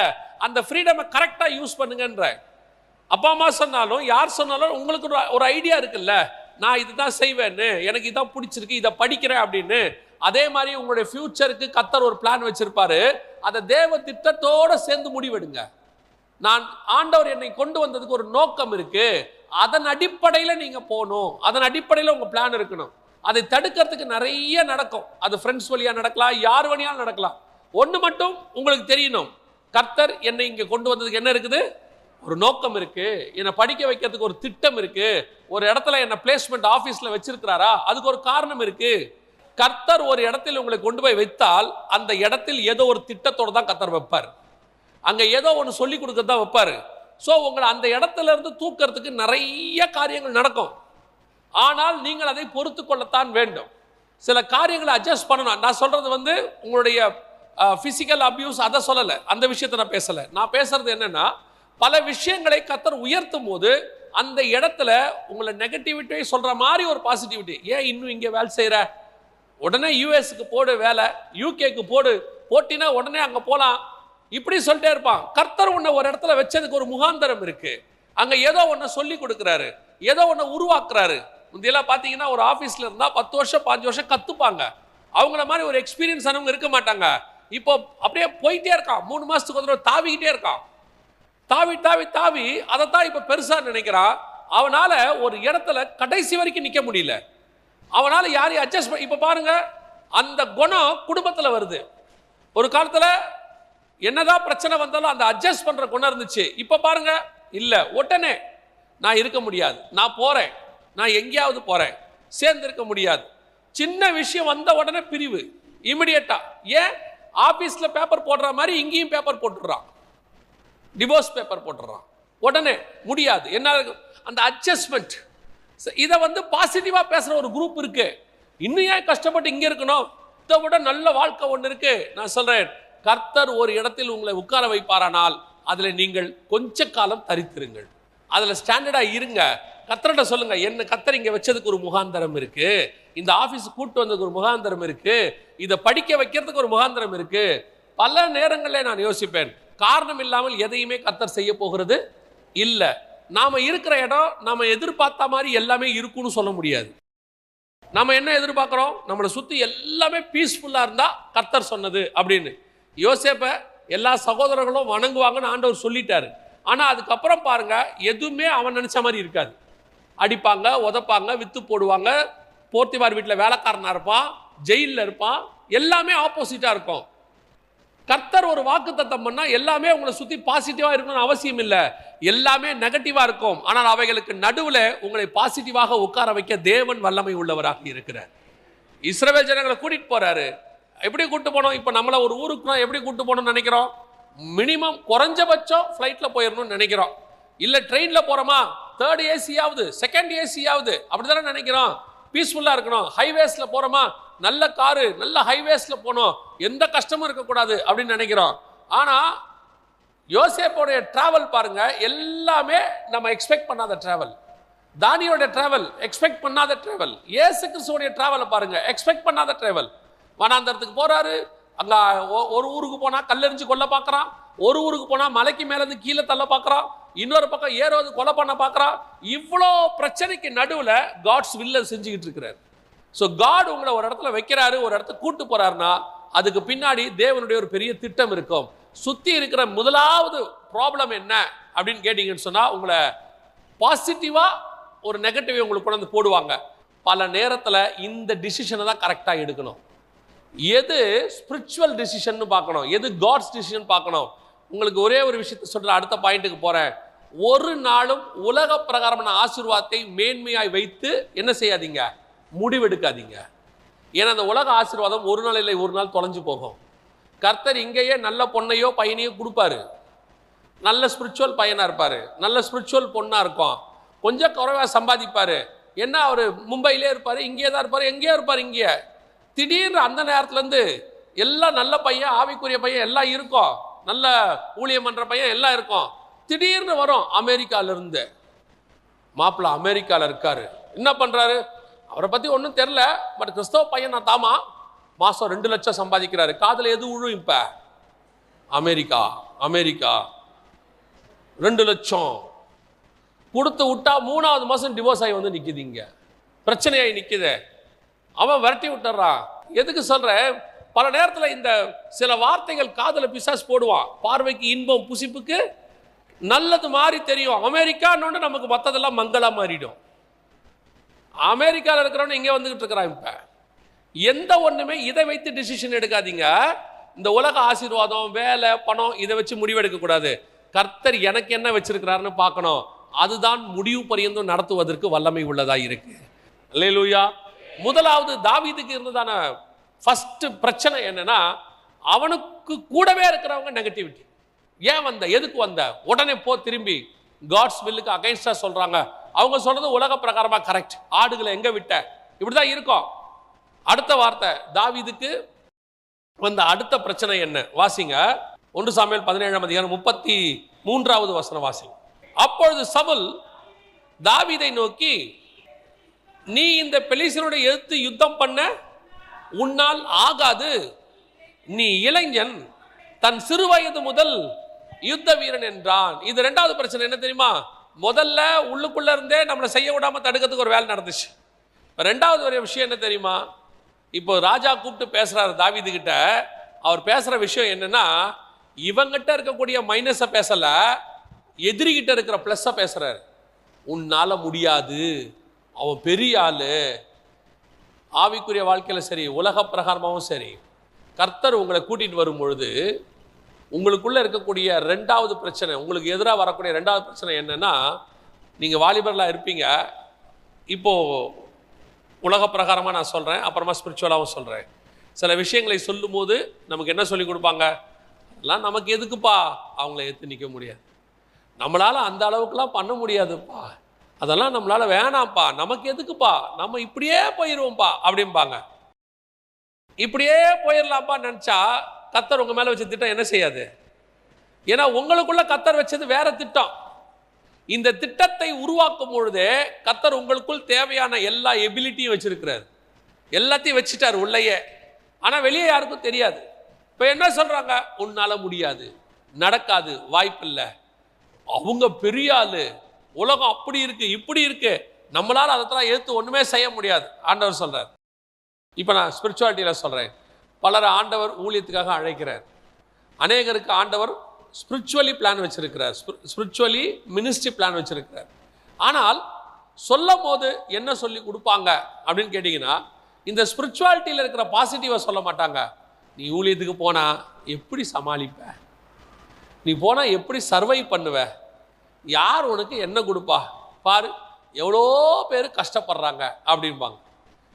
அந்த ஃப்ரீடமை கரெக்டா யூஸ் பண்ணுங்கன்ற. அப்பா அம்மா சொன்னாலும் யார் சொன்னாலும் உங்களுக்கு ஒரு ஐடியா இருக்குல்ல, நான் இதுதான் செய்வேன்னு, எனக்கு இதான் பிடிச்சிருக்கு, இதை படிக்கிறேன் அப்படின்னு. அதே மாதிரி உங்களுடைய ஃபியூச்சருக்கு கர்த்தர் ஒரு பிளான் வச்சிருப்பாரு. அதை தேவ திட்டத்தோட சேர்ந்து முடிவெடுங்க. நான் ஆண்டவர் என்னை கொண்டு வந்ததுக்கு ஒரு நோக்கம் இருக்கு, அதன் அடிப்படையில் நீங்க போகணும், அதன் அடிப்படையில் உங்க பிளான் இருக்கணும். அதை தடுக்கிறதுக்கு நிறைய நடக்கும். அது ஃப்ரெண்ட்ஸ் வழியா நடக்கலாம், யார் வழியாலும் நடக்கலாம். ஒன்று மட்டும் உங்களுக்கு தெரியணும், கர்த்தர் என்னை இங்கே கொண்டு வந்ததுக்கு என்ன இருக்குது? ஒரு நோக்கம் இருக்கு. என்னை படிக்க வைக்கிறதுக்கு ஒரு திட்டம் இருக்கு. ஒரு இடத்துல என்ன பிளேஸ்மெண்ட் ஆஃபீஸில் வச்சிருக்கிறாரா, அதுக்கு ஒரு காரணம் இருக்கு. கர்த்தர் ஒரு இடத்தில் உங்களை கொண்டு போய் வைத்தால் அந்த இடத்தில் ஏதோ ஒரு திட்டத்தோடு தான் கர்த்தர் வைப்பார். அங்கே ஏதோ ஒன்று சொல்லி கொடுக்கறது தான் வைப்பார். ஸோ உங்களை அந்த இடத்துல இருந்து தூக்கிறதுக்கு நிறைய காரியங்கள் நடக்கும். ஆனால் நீங்கள் அதை பொறுத்து கொள்ளத்தான் வேண்டும். சில காரியங்களை அட்ஜஸ்ட் பண்ணணும். நான் சொல்றது உங்களுடைய பிசிக்கல் அபியூஸ் அதை சொல்லலை, அந்த விஷயத்தை நான் பேசலை. நான் பேசுறது என்னன்னா, பல விஷயங்களை கர்த்தர் உயர்த்தும் போது அந்த இடத்துல உங்களை நெகட்டிவிட்டி சொல்ற மாதிரி ஒரு பாசிட்டிவிட்டி. ஏன் இன்னும் இங்கே வேலை செய்யற, உடனே யூஎஸ்க்கு போடு வேலை, யூகேக்கு போடு, போட்டினா உடனே அங்கே போகலாம், இப்படி சொல்லிட்டே இருப்பான். கர்த்தர் உன்னை ஒரு இடத்துல வச்சதுக்கு ஒரு முகாந்தரம் இருக்கு. அங்க ஏதோ ஒன்று சொல்லி கொடுக்குறாரு, ஏதோ ஒன்று உருவாக்குறாரு. முந்தையெல்லாம் பார்த்தீங்கன்னா ஒரு ஆஃபீஸில் இருந்தால் 10 வருஷம் 5 வருஷம் கற்றுப்பாங்க. அவங்கள மாதிரி ஒரு எக்ஸ்பீரியன்ஸ் ஆனவங்க இருக்க மாட்டாங்க. இப்போ அப்படியே போயிட்டே இருக்கான், 3 மாதத்துக்கு ஒரு தடவை தாவிக்கிட்டே இருக்கான். தாவி தாவி தாவி அதைத்தான் இப்போ பெருசாக நினைக்கிறான். அவனால் ஒரு இடத்துல கடைசி வரைக்கும் நிற்க முடியல. அவனால் யாரையும் அட்ஜஸ்ட் பண்ண. இப்போ பாருங்க, அந்த குணம் குடும்பத்தில் வருது. ஒரு காலத்தில் என்னதான் பிரச்சனை வந்தாலும் அந்த அட்ஜஸ்ட் பண்ணுற குணம் இருந்துச்சு. இப்போ பாருங்க, இல்லை, உடனே நான் இருக்க முடியாது, நான் போகிறேன், நான் எங்கேயாவது போகிறேன், சேர்ந்து இருக்க முடியாது. சின்ன விஷயம் வந்த உடனே பிரிவு, இமிடியேட்டா. ஏன்? ஆஃபீஸில் பேப்பர் போடுற மாதிரி இங்கேயும் பேப்பர் போட்டுடுறான், டிவோர்ஸ் பேப்பர் போட்டுடுறான். உடனே முடியாது. என்ன அந்த அட்ஜஸ்ட்மெண்ட். இதை பாசிட்டிவா பேசுற ஒரு குரூப் இருக்கு. இன்னும் ஏன் கஷ்டப்பட்டு இங்க இருக்கணும்? இதை விட நல்ல வாழ்க்கை ஒன்று இருக்கு. நான் சொல்றேன், கர்த்தர் ஒரு இடத்தில் உங்களை உட்கார வைப்பாரானால் அதுல நீங்கள் கொஞ்ச காலம் தரித்திருங்கள், அதுல ஸ்டாண்டர்டா இருங்க. கர்த்தர்கிட்ட சொல்லுங்க, என்ன கர்த்தர் இங்க வச்சதுக்கு ஒரு முகாந்தரம் இருக்கு, இந்த ஆபீஸ் கூட்டு வந்ததுக்கு ஒரு முகாந்தரம் இருக்கு, இதை படிக்க வைக்கிறதுக்கு ஒரு முகாந்தரம் இருக்கு. பல நேரங்களில் நான் யோசிப்பேன், காரணம் இல்லாமல் எதையுமே கர்த்தர் செய்ய போகிறது இல்லை. நாம இருக்கிற இடம் நாம எதிர்பார்த்த மாதிரி எல்லாமே இருக்குன்னு சொல்ல முடியாது. நாம என்ன எதிர்பார்க்கிறோம்? நம்மளை சுத்தி எல்லாமே பீஸ்ஃபுல்லா இருந்தா கர்த்தர் சொன்னது அப்படின்னு. யோசேப்பை எல்லா சகோதரர்களும் வணங்குவாங்கன்னு ஆண்டவர் சொல்லிட்டாரு. ஆனா அதுக்கப்புறம் பாருங்க, எதுவுமே அவன் நினைச்ச மாதிரி இருக்காது. அடிப்பாங்க, உதப்பாங்க, வித்து போடுவாங்க, போர்த்திவார் வீட்டில் வேலைக்காரனா இருப்பான், ஜெயிலில் இருப்பான், எல்லாமே ஆப்போசிட்டா இருக்கும். கர்த்தர் ஒரு வாக்குத்தத்தம் பண்ணா எல்லாமே உங்களை சுத்தி பாசிட்டிவா இருக்கணும்னு அவசியம் இல்லை, எல்லாமே நெகட்டிவா இருக்கும். ஆனால் அவைகளுக்கு நடுவில் உங்களை பாசிட்டிவாக உட்கார வைக்க தேவன் வல்லமை உள்ளவராக இருக்கிறார். இஸ்ரவேல் ஜனங்களை கூட்டிட்டு போறாரு. எப்படி கூட்டு போனோம்? இப்போ நம்மள ஒரு ஊருக்கு எப்படி கூட்டு போகணும்னு நினைக்கிறோம்? மினிமம் குறைஞ்சபட்சம் ஃப்ளைட்ல போயிடணும்னு நினைக்கிறோம். இல்லை ட்ரெயினில் போறோமா, 3rd ஏசியாவது 2nd ஏசியாவது அப்படிதானே நினைக்கிறோம். பீஸ்ஃபுல்லா இருக்கணும். ஹைவேஸ்ல போறோமா, நல்ல காரு, நல்ல ஹைவேஸ்ல போனோம், எந்த கஷ்டமும் இருக்கக்கூடாது அப்படின்னு நினைக்கிறோம். ஆனா யோசேப்போடைய டிராவல் பாருங்க, எல்லாமே நம்ம எக்ஸ்பெக்ட் பண்ணாத டிராவல். தானியோட டிராவல் எக்ஸ்பெக்ட் பண்ணாத டிராவல். இயேசு கிறிஸ்துவோடைய டிராவலை பாருங்க, எக்ஸ்பெக்ட் பண்ணாத டிராவல். வனாந்தரத்துக்கு போறாரு, அங்க ஒரு ஊருக்கு போனா கல்லெறிஞ்சு கொல்ல பார்க்கறான், ஒரு ஊருக்கு போனா மலைக்கு மேல இருந்து கீழே தள்ள பார்க்கறான், இன்னொரு பக்கம் ஏரோது கொலை பண்ண பார்க்கறான். இவ்வளோ பிரச்சனைக்கு நடுவில் காட்ஸ் வில்ல செஞ்சுக்கிட்டு இருக்கிறார். ஸோ காட் உங்களை ஒரு இடத்துல வைக்கிறாரு, ஒரு இடத்துல கூட்டு போறாருன்னா அதுக்கு பின்னாடி தேவனுடைய ஒரு பெரிய திட்டம் இருக்கும். சுத்தி இருக்கிற முதலாவது ப்ராப்ளம் என்ன அப்படின்னு கேட்டீங்கன்னு சொன்னா, உங்களை பாசிட்டிவா ஒரு நெகட்டிவ் உங்களுக்கு கொண்டு வந்து போடுவாங்க. பல நேரத்தில் இந்த டிசிஷனை தான் கரெக்டாக எடுக்கணும். எது ஸ்பிரிச்சுவல் டிசிஷன் பார்க்கணும், எது காட்ஸ் டிசிஷன் பார்க்கணும். உங்களுக்கு ஒரே ஒரு விஷயத்தை சொல்ற, அடுத்த பாயிண்ட்டுக்கு போறேன். ஒரு நாளும் உலக பிரகாரமான ஆசீர்வாதத்தை மேன்மையாய் வைத்து என்ன செய்யாதீங்க, முடிவெடுக்காதீங்க. ஏன்னா அந்த உலக ஆசீர்வாதம் ஒரு நாள் இல்லை ஒரு நாள் தொலைஞ்சு போகும். கர்த்தர் இங்கேயே நல்ல பொண்ணையோ பையனையோ கொடுப்பாரு, நல்ல ஸ்பிரிச்சுவல் பையனாக இருப்பார், நல்ல ஸ்பிரிச்சுவல் பொண்ணாக இருக்கும், கொஞ்சம் குறைவாக சம்பாதிப்பார். என்ன அவர் மும்பையிலே இருப்பார், இங்கேயே தான் இருப்பார், எங்கேயோ இருப்பார். இங்கே திடீர்னு அந்த நேரத்துலேருந்து எல்லாம் நல்ல பையன், ஆவிக்குரிய பையன் எல்லாம் இருக்கும், நல்ல ஊழியம் பண்ணுற பையன் எல்லாம் இருக்கும். திடீர்னு வரும் அமெரிக்காவிலிருந்து, மாப்பிள்ளை அமெரிக்காவில் இருக்கார், என்ன பண்ணுறாரு அவரை பற்றி ஒன்றும் தெரில, பட் கிறிஸ்தவ பையன் நான் தாமா, மாதம் 2 லட்சம் சம்பாதிக்கிறாரு. காதில் எது விழும் இப்போ, அமெரிக்கா அமெரிக்கா 2 லட்சம் கொடுத்து விட்டா 3வது மாதம் டிவோர்ஸ் ஆகி வந்து நிற்கிது, இங்கே பிரச்சனையாகி நிற்கிது. அவன் விரட்டி விட்டுறான். எதுக்கு சொல்கிறேன், பல நேரத்தில் இந்த சில வார்த்தைகள் காதில் பிசாஸ் போடுவான். பார்வைக்கு இன்பம் புசிப்புக்கு நல்லது மாதிரி தெரியும். அமெரிக்கான்னு நமக்கு மற்றதெல்லாம் மங்களா மாறிடும். அமெரிக்காவில் இருக்கிறவன் இங்கே வந்துகிட்டு இருக்கிறான். இப்போ எந்த ஒன்றுமே இதை வைத்து டிசிஷன் எடுக்காதீங்க. இந்த உலக ஆசீர்வாதம், வேலை, பணம் இதை வச்சு முடிவெடுக்கக்கூடாது. கர்த்தர் எனக்கு என்ன வச்சிருக்கிறாருன்னு பார்க்கணும். அதுதான் முடிவு பரியந்தம் நடத்துவதற்கு வல்லமை உள்ளதா இருக்கு. அல்லேலூயா. முதலாவது தாவீதுக்கு இருந்ததான ஃபர்ஸ்ட் பிரச்சனை என்னன்னா, அவனுக்கு கூடவே இருக்கிறவங்க நெகட்டிவிட்டி. ஏன் வந்த, எதுக்கு வந்த, உடனே போ திரும்பி. காட்ஸ் வில்லுக்கு அகைன்ஸ்டா சொல்றாங்க. அவங்க சொல்றது உலக பிரகாரமா கரெக்ட். ஆடுகளை எங்க விட்ட, இப்படிதான் இருக்கும். அடுத்த வார்த்தை தாவீதுக்கு வந்த அடுத்த பிரச்சனை என்ன வாசிங்க. 1 சாமுவேல் 17ஆம் அதிகாரம் 33வது வசனம் வாசிங்க. அப்பொழுது சவுல் தாவீதை நோக்கி, நீ இந்த பெலிஸ்தரோடு எதிர்த்து யுத்தம் பண்ண உன்னால் ஆகாது, நீ இளைஞன், தன் சிறு வயது முதல் யுத்த வீரன் என்றான். இது 2வது பிரச்சனை என்ன தெரியுமா, முதல்ல உள்ளுக்குள்ள இருந்தே நம்மளை செய்ய விடாம தடுக்கிறதுக்கு ஒரு வேலை நடந்துச்சு. 2வது ஒரு விஷயம் என்ன தெரியுமா, இப்போ ராஜா கூப்பிட்டு பேசுறாரு தாவீது கிட்ட. அவர் பேசுற விஷயம் என்னன்னா, இவங்கிட்ட இருக்கக்கூடிய மைனஸை பேசல, எதிரிகிட்ட இருக்கிற பிளஸ்ஸை பேசுறாரு. உன்னால முடியாது, அவன் பெரிய ஆளு. ஆவிக்குரிய வாழ்க்கையில சரி, உலக பிரகாரமாகவும் சரி, கர்த்தர் உங்களை கூட்டிட்டு வரும் பொழுது உங்களுக்குள்ள இருக்கக்கூடிய 2வது பிரச்சனை, உங்களுக்கு எதிராக வரக்கூடிய 2வது பிரச்சனை என்னன்னா, நீங்க வாலிபர்களா இருப்பீங்க. இப்போ உலக பிரகாரமா நான் சொல்றேன், அப்புறமா ஸ்பிரிச்சுவலாகவும் சொல்றேன். சில விஷயங்களை சொல்லும் போது நமக்கு என்ன சொல்லி கொடுப்பாங்க, அதெல்லாம் நமக்கு எதுக்குப்பா, அவங்கள ஏற்று நிற்க முடியாது, நம்மளால அந்த அளவுக்குலாம் பண்ண முடியாதுப்பா, அதெல்லாம் நம்மளால வேணாம்ப்பா, நமக்கு எதுக்குப்பா, நம்ம இப்படியே போயிடுவோம்ப்பா அப்படிம்பாங்க. இப்படியே போயிடலாம்ப்பா நினச்சா கர்த்தர் உங்க மேல வச்ச திட்டம் என்ன செய்யாது. ஏன்னா உங்களுக்குள்ள கர்த்தர் வச்சது வேற திட்டம். இந்த திட்டத்தை உருவாக்கும் பொழுதே கர்த்தர் உங்களுக்குள் தேவையான எல்லா எபிலிட்டியும் வச்சிருக்கிறார், எல்லாத்தையும் வச்சுட்டார் உள்ளேயே. ஆனா வெளியே யாருக்கும் தெரியாது. இப்ப என்ன சொல்றாங்க, உன்னால முடியாது, நடக்காது, வாய்ப்பில்லை, அவங்க பெரிய ஆளு, உலகம் அப்படி இருக்கு இப்படி இருக்கு, நம்மளால அதெல்லாம் எடுத்து ஒண்ணுமே செய்ய முடியாது ஆண்டவர் சொல்றார். இப்ப நான் ஸ்பிரிச்சுவாலிட்டியில சொல்றேன், பலரை ஆண்டவர் ஊழியத்துக்காக அழைக்கிறார். அநேகருக்கு ஆண்டவர் ஸ்பிரிச்சுவலி பிளான் வச்சிருக்கிறார், ஸ்பிரிச்சுவலி மினிஸ்ட்ரி பிளான் வச்சிருக்கிறார். ஆனால் சொல்லும் போது என்ன சொல்லி கொடுப்பாங்க அப்படின்னு கேட்டீங்கன்னா, இந்த ஸ்பிரிச்சுவாலிட்டியில் இருக்கிற பாசிட்டிவை சொல்ல மாட்டாங்க. நீ ஊழியத்துக்கு போனா எப்படி சமாளிப்ப, நீ போனா எப்படி சர்வை பண்ணுவ, யார் உனக்கு என்ன கொடுப்பா பாரு, எவ்வளோ பேர் கஷ்டப்படுறாங்க அப்படின்பாங்க.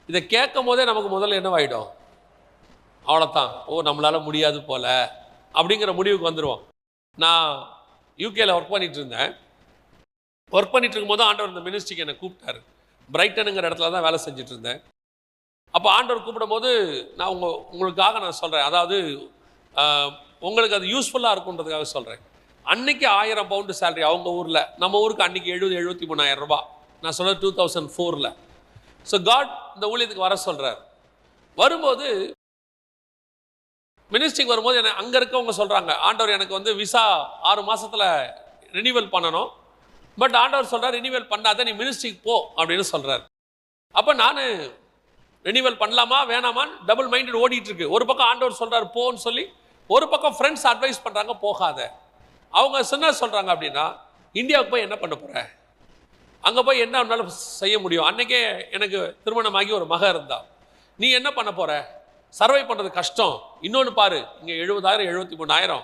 இதை கேட்கும் போதே நமக்கு முதல்ல என்னவாயிடும், அவ்வளோதான், ஓ நம்மளால முடியாது போல அப்படிங்கிற முடிவுக்கு வந்துடுவோம். நான் யூகேல ஒர்க் பண்ணிட்டு இருந்தேன். ஒர்க் பண்ணிட்டு இருக்கும்போது ஆண்டவர் இந்த மினிஸ்ட்ரிக்கு என்னை கூப்பிட்டாரு. பிரைட்டனுங்கிற இடத்துல தான் வேலை செஞ்சுட்டு இருந்தேன். அப்போ ஆண்டவர் கூப்பிடும் போது நான் உங்களுக்காக நான் சொல்கிறேன், அதாவது உங்களுக்கு அது யூஸ்ஃபுல்லாக இருக்குன்றதுக்காக சொல்கிறேன். அன்னைக்கு 1000 பவுண்டு சேலரி அவங்க ஊரில், நம்ம ஊருக்கு அன்னைக்கு 73,000 ரூபாய். நான் சொல்கிறது 2004. ஸோ காட் இந்த ஊழியத்துக்கு வர சொல்கிறார். வரும்போது மினிஸ்ட்ரிக்கு வரும்போது என்ன அங்கே இருக்கவங்க சொல்கிறாங்க, ஆண்டவர் எனக்கு வந்து விசா 6 மாதத்தில் ரினிவல் பண்ணணும், பட் ஆண்டவர் சொல்கிறார் ரினிவல் பண்ணாத, நீ மினிஸ்ட்ரிக்கு போ அப்படின்னு சொல்கிறார். அப்போ நான் ரினிவல் பண்ணலாமா வேணாமான்னு டபுள் மைண்டட் ஓடிட்டு இருக்கு. ஒரு பக்கம் ஆண்டவர் சொல்கிறார் போன்னு சொல்லி, ஒரு பக்கம் ஃப்ரெண்ட்ஸ் அட்வைஸ் பண்ணுறாங்க போகாத. அவங்க என்ன சொல்கிறாங்க அப்படின்னா, இந்தியாவுக்கு போய் என்ன பண்ண போகிற, அங்கே போய் என்ன உன்னால செய்ய முடியும், அன்றைக்கே எனக்கு திருமணமாகி ஒரு மக இருந்தா, நீ என்ன பண்ண போகிற, சர்வை பண்ணுறது கஷ்டம், இன்னொன்று பாரு இங்கே 70,000 73,000,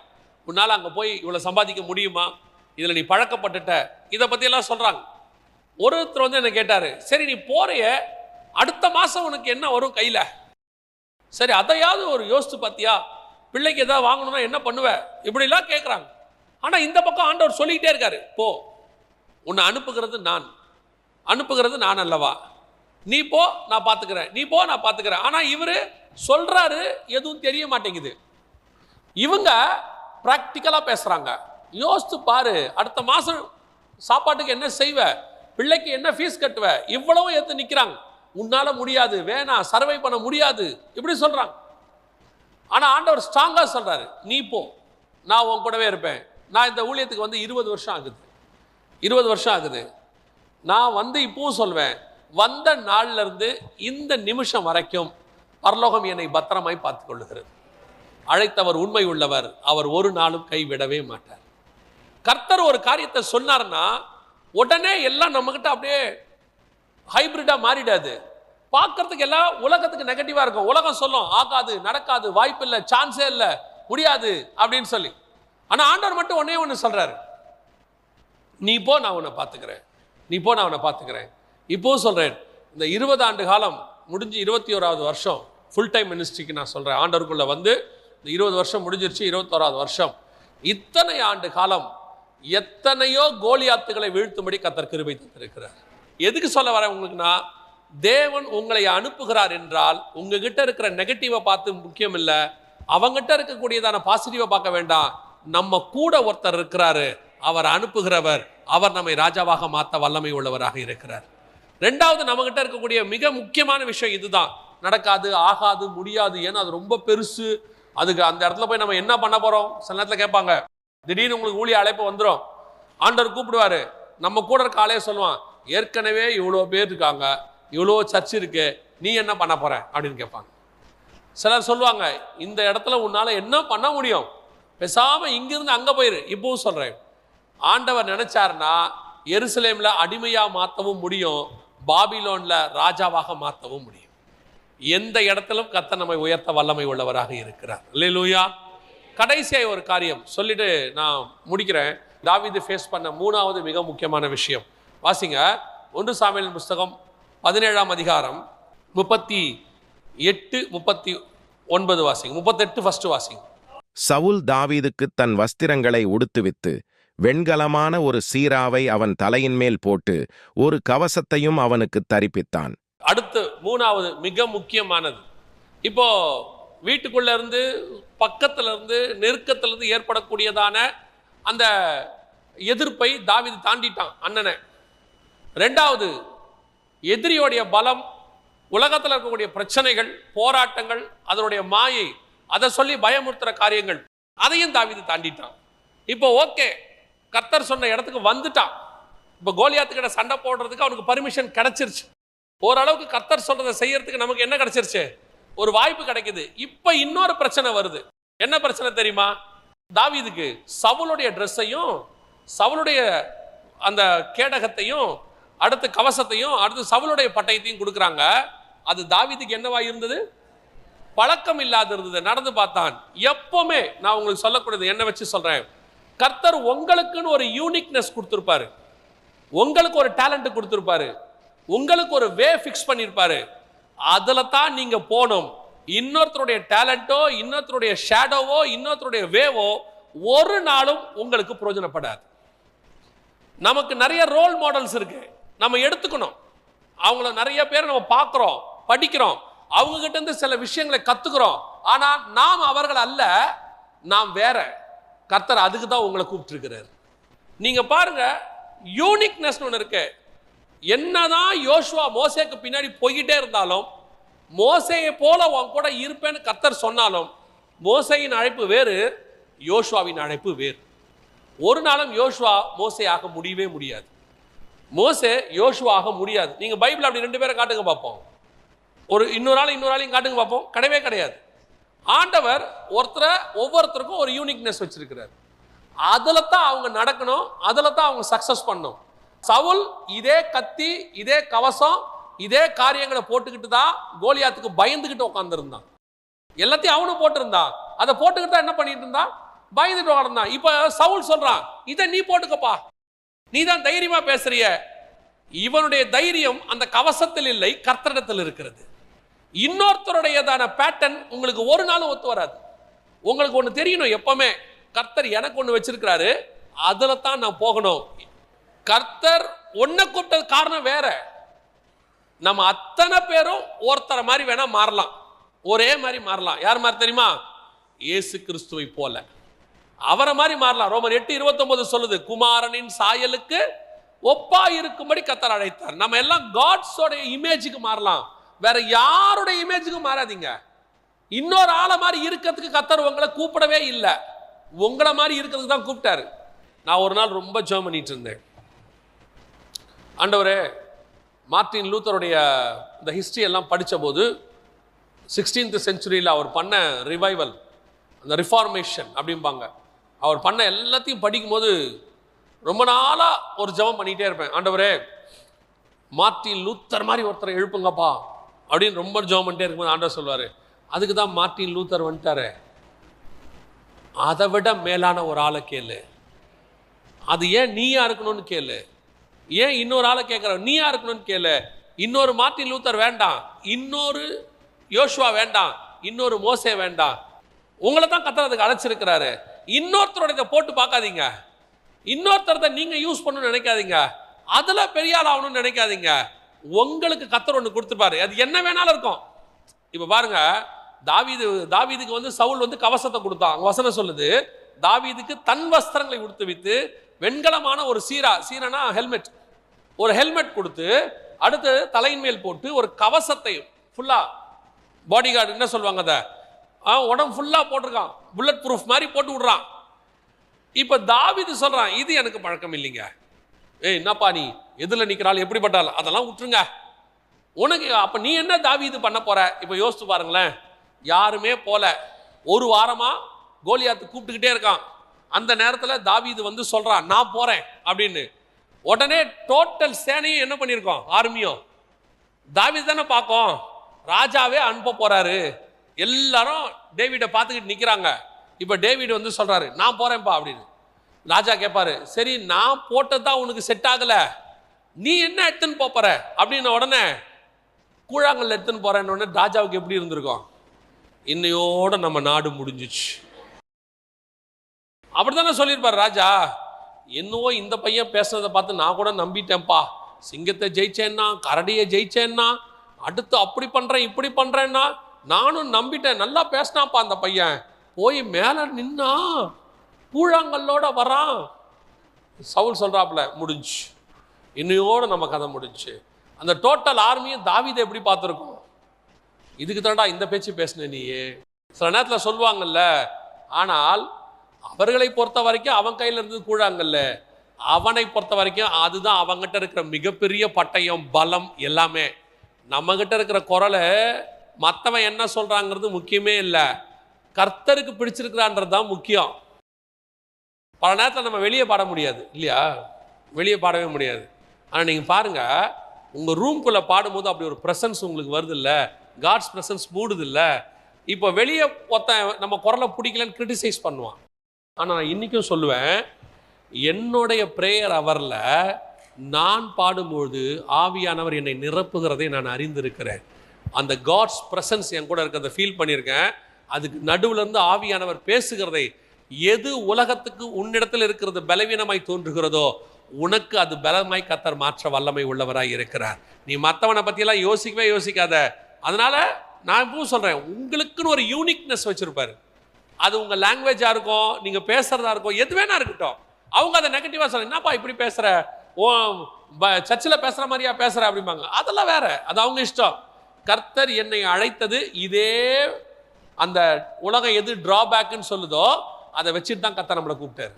உன்னால் அங்கே போய் இவ்வளோ சம்பாதிக்க முடியுமா, இதில் நீ பழக்கப்பட்டுட்ட, இதை பற்றியெல்லாம் சொல்கிறாங்க. ஒருத்தர் வந்து என்ன கேட்டார், சரி நீ போறிய, அடுத்த மாதம் உனக்கு என்ன வரும் கையில், சரி அதையாவது ஒரு யோசித்து பார்த்தியா, பிள்ளைக்கு எதாவது வாங்கணும்னா என்ன பண்ணுவ, இப்படிலாம் கேட்குறாங்க. ஆனால் இந்த பக்கம் ஆண்டவர் சொல்லிக்கிட்டே இருக்காரு, போ, உன்னை அனுப்புகிறது நான் அல்லவா, நீ போ நான் பார்த்துக்கிறேன், நீ போ நான் பார்த்துக்கிறேன். ஆனால் இவர் சொல்கிறாரு, எதுவும் தெரிய மாட்டேங்குது. இவங்க ப்ராக்டிக்கலாக பேசுகிறாங்க. யோசித்து பாரு, அடுத்த மாதம் சாப்பாட்டுக்கு என்ன செய்வ, பிள்ளைக்கு என்ன ஃபீஸ் கட்டுவ, இவ்வளவும் எடுத்து நிற்கிறாங்க. உன்னால முடியாது, வேணாம், சர்வை பண்ண முடியாது, இப்படி சொல்கிறாங்க. ஆனால் ஆண்டவர் ஸ்ட்ராங்காக சொல்கிறாரு, நீ போ, நான் உன் கூடவே இருப்பேன். நான் இந்த ஊழியத்துக்கு வந்து 20 வருஷம் ஆகுது. நான் வந்து இப்பவும் சொல்வேன், வந்த நாள்ல இருந்து இந்த நிமிஷம் வரைக்கும் பரலோகம் என்னை பத்திரமாய் பார்த்து கொள்ளுகிறது. அழைத்தவர் உண்மை உள்ளவர், அவர் ஒரு நாளும் கைவிடவே மாட்டார். கர்த்தர் ஒரு காரியத்தை சொன்னார்னா உடனே எல்லாம் நம்மகிட்ட அப்படியே ஹைபிரிடா மாறிடாது. பார்க்கறதுக்கு எல்லாம் உலகத்துக்கு நெகட்டிவா இருக்கும். உலகம் சொல்லும், ஆகாது, நடக்காது, வாய்ப்பு இல்லை, சான்ஸே இல்லை, முடியாது அப்படின்னு சொல்லி. ஆனா ஆண்டவர் மட்டும் ஒன்னே ஒன்று சொல்றாரு, நீ போ நான் உன்னை பார்த்துக்கிறேன், நீ போ நான் உன்னை பார்த்துக்கிறேன். இப்போ சொல்றேன், இந்த 20 ஆண்டு காலம் முடிஞ்சு 21வது வருஷம் ஃபுல் டைம் மினிஸ்ட்ரிக்கு நான் சொல்றேன். ஆண்டவருக்குள்ள வந்து இந்த 20 வருஷம் முடிஞ்சிருச்சு, 21வது வருஷம். இத்தனை ஆண்டு காலம் எத்தனையோ கோலியாத்துகளை வீழ்த்தும்படி கர்த்தர் கிருபை தந்திருக்கிறார். எதுக்கு சொல்ல வரேன் உங்களுக்குன்னா, தேவன் உங்களை அனுப்புகிறார் என்றால் உங்ககிட்ட இருக்கிற நெகட்டிவை பார்த்து முக்கியம் இல்லை, அவங்ககிட்ட இருக்கக்கூடியதான பாசிட்டிவை பார்க்க வேண்டாம். நம்ம கூட ஒருத்தர் இருக்கிறாரு, அவர் அனுப்புகிறவர், அவர் நம்மை ராஜாவாக மாற்ற வல்லமை உள்ளவராக இருக்கிறார். ரெண்டாவது, நம்மகிட்ட இருக்கக்கூடிய மிக முக்கியமான விஷயம் இதுதான், நடக்காது, ஆகாது, முடியாது, ஏன்னா அது ரொம்ப பெருசு. அதுக்கு அந்த இடத்துல போய் நம்ம என்ன பண்ண போறோம், சில நேரத்தில் கேட்பாங்க. திடீர்னு உங்களுக்கு ஊழிய அழைப்பு வந்துடும், ஆண்டவர் கூப்பிடுவாரு, நம்ம கூட இருக்க ஆளே சொல்லுவான், ஏற்கனவே இவ்வளோ பேர் இருக்காங்க, இவ்வளோ சர்ச் இருக்கு, நீ என்ன பண்ண போற அப்படின்னு கேட்பாங்க. சிலர் சொல்லுவாங்க, இந்த இடத்துல உன்னால என்ன பண்ண முடியும், பேசாம இங்கிருந்து அங்க போயிரு. இப்பவும் சொல்றேன், ஆண்டவர் நினைச்சார்னா எருசலேம்ல அடிமையா மாற்றவும் முடியும், பாபிலோன்ல ராஜாவாக மாற்றவும் முடியும். எந்த இடத்திலும் கர்த்தர் நம்மை உயர்த்த வல்லமை உள்ளவராக இருக்கிறார். அல்லேலூயா. கடைசியாக ஒரு காரியம் சொல்லிட்டு நான் முடிக்கிறேன். தாவீது ஃபேஸ் பண்ண 3வது மிக முக்கியமான விஷயம் வாசிங்க. 1 சாமுவேல் புஸ்தகம் 17ஆம் அதிகாரம் 38, 39 வாசிங்க. 38 ஃபர்ஸ்ட் வாசிங்க. சவுல் தாவீதுக்கு தன் வஸ்திரங்களை உடுத்துவித்து வெண்கலமான ஒரு சீராவை அவன் தலையின் மேல் போட்டு ஒரு கவசத்தையும் அவனுக்கு தரிப்பித்தான். அடுத்து 3வது மிக முக்கியமானது. இப்போ வீட்டுக்குள்ள இருந்து, பக்கத்துல இருந்து, நெருக்கத்துல இருந்து ஏற்படக்கூடியதான அந்த எதிர்ப்பை தாவீது தாண்டிட்டான் அண்ணனை. 2வது, எதிரியோடைய பலம், உலகத்தில் இருக்கக்கூடிய பிரச்சனைகள், போராட்டங்கள், அதனுடைய மாயை, அதை சொல்லி பயமுறுத்துற காரியங்கள், அதையும் தாவீது தாண்டிட்டான். இப்போ ஓகே, கர்த்தர் சொன்ன இடத்துக்கு வந்துட்டான். இப்போ கோலியாத்துக்கிட்ட சண்டை போடுறதுக்கு அவனுக்கு பர்மிஷன் கிடைச்சிருச்சு. ஓரளவுக்கு கர்த்தர் சொல்றதை செய்யறதுக்கு நமக்கு என்ன கிடைச்சிருச்சு, ஒரு வாய்ப்பு கிடைக்குது. இப்போ இன்னொரு பிரச்சனை வருது. என்ன பிரச்சனை தெரியுமா, தாவீதுக்கு சவுலுடைய ட்ரெஸ்ஸையும், சவுலுடைய அந்த கேடகத்தையும், அடுத்து கவசத்தையும், அடுத்து சவுலுடைய பட்டயத்தையும் கொடுக்குறாங்க. அது தாவீதுக்கு என்னவா இருந்தது, பழக்கம் இல்லாத இருந்தது. நடந்து பார்த்தான். எப்பவுமே நான் உங்களுக்கு சொல்லக்கூடியது என்ன வச்சு சொல்றேன், கர்த்தர் உங்களுக்குன்னு ஒரு யூனிக்னஸ் கொடுத்திருப்பாரு, உங்களுக்கு ஒரு டேலண்ட் கொடுத்திருப்பாரு, உங்களுக்கு ஒரு வே ஃபிக்ஸ் பண்ணியிருப்பாரு. அதுல தான் நீங்க போகணும். இன்னொருத்தருடைய டேலண்டோ, இன்னொருத்தருடைய ஷேடோவோ, இன்னொருத்தருடைய வேவோ ஒரு நாளும் உங்களுக்கு பிரயோஜனப்படாது. நமக்கு நிறைய ரோல் மாடல்ஸ் இருக்கு, நம்ம எடுத்துக்கணும். அவங்கள நிறைய பேர் நம்ம பார்க்கிறோம், படிக்கிறோம், அவங்க கிட்ட இருந்து சில விஷயங்களை கத்துக்கிறோம். ஆனா நாம் அவர்கள் அல்ல, நாம் வேற. கர்த்தர் அதுக்கு தான் உங்களை கூப்பிட்டுருக்கிறார். நீங்க பாருங்க, யூனிக்னஸ் ஒன்று இருக்கு. என்னதான் யோசுவா மோசேக்கு பின்னாடி போய்கிட்டே இருந்தாலும், மோசேயை போல உன் கூட இருப்பேன்னு கர்த்தர் சொன்னாலும், மோசேயின் அழைப்பு வேறு, யோசுவாவின் அழைப்பு வேறு. ஒரு நாளும் யோசுவா மோசே ஆக முடியவே முடியாது, மோசே யோசுவா ஆக முடியாது. நீங்க பைபிள் அப்படி 2 பேரை காட்டுங்க பார்ப்போம், ஒரு இன்னொரு ஆளையும் காட்டுங்க பார்ப்போம், கிடையவே கிடையாது. ஆண்டவர் ஒவ்வொருத்தருக்கும் ஒரு யூனிக்னஸ் வச்சிருக்கிறார். அதுல தான் அவங்க நடக்கணும், அதுல தான் அவங்க சக்சஸ் பண்ணணும். சவுல் இதே கத்தி, இதே கவசம், இதே காரியங்களை போட்டுக்கிட்டு தான் கோலியாத்துக்கு பயந்துகிட்டு உட்கார்ந்துருந்தான். எல்லாத்தையும் அவனும் போட்டிருந்தான். அதை போட்டுக்கிட்டு தான் என்ன பண்ணிட்டு இருந்தான், பயந்துட்டு உட்கார்ந்தான். இப்ப சவுல் சொல்றான், இதை நீ போட்டுக்கப்பா, நீ தான் தைரியமா பேசுறிய. இவனுடைய தைரியம் அந்த கவசத்தில் இல்லை, கர்த்தரிடத்தில் இருக்கிறது. இன்னொருத்தருடையதான பேட்டர்ன் உங்களுக்கு ஒரு நாளும் ஒத்து வராது. உங்களுக்கு ஒன்று தெரியணும், எப்பவுமே கர்த்தர் எனக்கு ஒன்று வச்சிருக்கிறாரு, அதுல தான் நான் போகணும். கர்த்தர் ஒன்ன கூப்பிட்டது காரணம் வேற. நம்ம அத்தனை பேரும் ஒருத்தர மாதிரி வேணா மாறலாம், ஒரே மாதிரி மாறலாம். யார் மாதிரி தெரியுமா? இயேசு கிறிஸ்துவை போல அவரை மாதிரி மாறலாம். ரோமர் 8:29 சொல்லுது, குமாரனின் சாயலுக்கு ஒப்பா இருக்கும்படி கர்த்தர் அழைத்தார். நம்ம எல்லாம் காட்ஸோட இமேஜுக்கு மாறலாம், வேற யாருடைய இமேஜுக்கு மாறாதீங்க. இன்னொரு ஆளை மாதிரி இருக்கிறதுக்கு கர்த்தர் உங்களை கூப்பிடவே இல்லை, உங்களை மாதிரி இருக்கிறதுக்கு தான் கூப்பிட்டாரு. நான் ஒரு நாள் ரொம்ப ஜெபம் பண்ணிட்டு இருந்தேன், ஆண்டவரே மார்ட்டின் லூத்தருடைய இந்த ஹிஸ்டரி எல்லாம் படித்த போது 16th செஞ்சுரியில் அவர் பண்ண ரிவைவல், அந்த ரிஃபார்மேஷன் அப்படிம்பாங்க, அவர் பண்ண எல்லாத்தையும் படிக்கும்போது ரொம்ப நாளாக ஒரு ஜெபம் பண்ணிகிட்டே இருப்பேன். ஆண்டவரே மார்ட்டின் லூத்தர் மாதிரி ஒருத்தரை எழுப்புங்கப்பா அப்படின்னு ரொம்ப ஜெபம் பண்ணிட்டே இருக்கும்போது ஆண்டவர் சொல்லுவார், அதுக்கு தான் மார்ட்டின் லூத்தர் வந்துட்டாரு, அதை விட மேலான ஒரு ஆளை கேளு. அது ஏன் நீயா இருக்கணும்னு கேளு, ஏன் இன்னொரு ஆளை கேட்குற, நீயா இருக்கணும்னு கேளு. இன்னொரு மார்ட்டின் லூத்தர் வேண்டாம், இன்னொரு யோசுவா வேண்டாம், இன்னொரு மோசே வேண்டாம். உங்களை தான் கர்த்தர் அதுக்கு அழைச்சிருக்கிறாரு. இன்னொருத்தரோட போட்டு பார்க்காதீங்க, இன்னொருத்தரத்தை நீங்க யூஸ் பண்ணணும்னு நினைக்காதீங்க, அதுல பெரிய ஆள் ஆகணும்னு நினைக்காதீங்க. உங்களுக்கு கர்த்தர் ஒன்று கொடுத்துருப்பாரு, அது என்ன வேணாலும் இருக்கும். இப்ப பாருங்க, தாவீதுக்கு வந்து சவுல் வந்து கவசத்தை கொடுத்தான். வசனம் சொல்லுது, தாவீதுக்கு தன் வஸ்திரங்களை உடுத்து வைத்து வெண்கலமான ஒரு சீரானா ஹெல்மெட், ஒரு ஹெல்மெட் கொடுத்து அடுத்து தலையின் மேல் போட்டு ஒரு கவசத்தை ஃபுல்லா, பாடி கார்டு என்ன சொல்லுவாங்க, அதை உடம்பு ஃபுல்லா போட்டிருக்கான், புல்லட் ப்ரூஃப் மாதிரி போட்டு விடுறான். இப்ப தாவீது சொல்றான், இது எனக்கு பழக்கம் இல்லைங்க. என்னப்பா நீ எதுல நிக்கிறாள், எப்படிப்பட்டாள், அதெல்லாம் விட்டுருங்க உனக்கு. அப்ப நீ என்ன தாவீது பண்ண போற? இப்ப யோசிச்சு பாருங்களேன், யாருமே போல, ஒரு வாரமா கோலியாத்து கூப்பிட்டுக்கிட்டே இருக்கான். அந்த நேரத்தில் தாவீது வந்து சொல்றான், நான் போறேன் அப்படின்னு. உடனே டோட்டல் சேனையும் என்ன பண்ணியிருக்கோம், ஆர்மியும் தாவீது தானே பார்க்கும், ராஜாவே அனுப்ப போறாரு. எல்லாரும் டேவிடை பார்த்துக்கிட்டு நிற்கிறாங்க. இப்போ டேவிட் வந்து சொல்றாரு, நான் போறேன்ப்பா அப்படின்னு. ராஜா கேட்பாரு, சரி நான் போட்டதான் உனக்கு செட் ஆகல, நீ என்ன எடுத்துன்னு போற அப்படின்னு. உடனே கூழாங்கல் எடுத்துன்னு போறேன்னு உடனே ராஜாவுக்கு எப்படி இருந்திருக்கும், இன்னையோட நம்ம நாடு முடிஞ்சிச்சு அப்படித்தானே சொல்லியிருப்பார் ராஜா. என்னவோ இந்த பையன் பேசுறதை பார்த்து நான் கூட நம்பிட்டேன்ப்பா, சிங்கத்தை ஜெயிச்சேன்னா, கரடியை ஜெயிச்சேன்னா, அடுத்து அப்படி பண்றேன் இப்படி பண்றேன்னா நானும் நம்பிட்டேன், நல்லா பேசினாப்பா அந்த பையன், போய் மேல நின்னா கூழாங்கல்லோட வரான். சவுல் சொல்றாப்புல, முடிஞ்சு, இன்னையோட நம்ம கதை முடிஞ்சு. அந்த டோட்டல் ஆர்மியும் தாவீதை எப்படி பார்த்துருக்கோம், இதுக்கு தான்டா இந்த பேச்சு பேசின நீயே. சில நேரத்தில் சொல்லுவாங்கல்ல, ஆனால் அவர்களை பொறுத்த வரைக்கும் அவன் கையில் இருந்தது கூழாங்கல்ல, அவனை பொறுத்த வரைக்கும் அதுதான் அவங்ககிட்ட இருக்கிற மிகப்பெரிய பட்டயம், பலம் எல்லாமே. நம்ம கிட்ட இருக்கிற குரலை மற்றவன் என்ன சொல்றாங்கிறது முக்கியமே இல்லை, கர்த்தருக்கு பிடிச்சிருக்கிறான்றது தான் முக்கியம். பல நேரத்தில் நம்ம வெளியே பாட முடியாது இல்லையா, வெளியே பாடவே முடியாது. ஆனால் நீங்கள் பாருங்க, உங்கள் ரூம்குள்ளே பாடும்போது அப்படி ஒரு ப்ரெசன்ஸ் உங்களுக்கு வருது இல்லை, காட்ஸ் ப்ரெசன்ஸ் மூடுது இல்லை. இப்போ வெளியே நம்ம குரலை பிடிக்கலன்னு கிரிட்டிசைஸ் பண்ணுவான். ஆனால் நான் இன்றைக்கும் சொல்லுவேன், என்னுடைய ப்ரேயர் அவரில் நான் பாடும்போது ஆவியானவர் என்னை நிரப்புகிறதை நான் அறிந்திருக்கிறேன். அந்த காட்ஸ் ப்ரெசன்ஸ் என் கூட இருக்கிறத ஃபீல் பண்ணியிருக்கேன். அதுக்கு நடுவில் இருந்து ஆவியானவர் பேசுகிறதை, எது உலகத்துக்கு உன்னிடத்தில் இருக்கிறது பலவீனமாய் தோன்றுகிறதோ உனக்கு அது பலமாய் கர்த்தர் மாற்ற வல்லமை உள்ளவராய் இருக்கிறார். நீ மற்றவனை பற்றியெல்லாம் யோசிக்கவே யோசிக்காத. அதனால நான் இப்பவும் சொல்கிறேன், உங்களுக்குன்னு ஒரு யூனிக்னஸ் வச்சுருப்பாரு. அது உங்கள் லாங்குவேஜாக இருக்கும், நீங்கள் பேசுகிறதா இருக்கும், எது வேணா இருக்கட்டும். அவங்க அதை நெகட்டிவாக சொல்ல, என்னப்பா இப்படி பேசுகிற, ஓ சர்ச்சில் பேசுகிற மாதிரியா பேசுகிற அப்படிம்பாங்க. அதெல்லாம் வேற, அது அவங்க இஷ்டம். கர்த்தர் என்னை அழைத்தது இதே, அந்த உலகம் எது டிராபேக்குன்னு சொல்லுதோ அதை வச்சுட்டு தான் கர்த்தர் நம்மளை கூப்பிட்டாரு,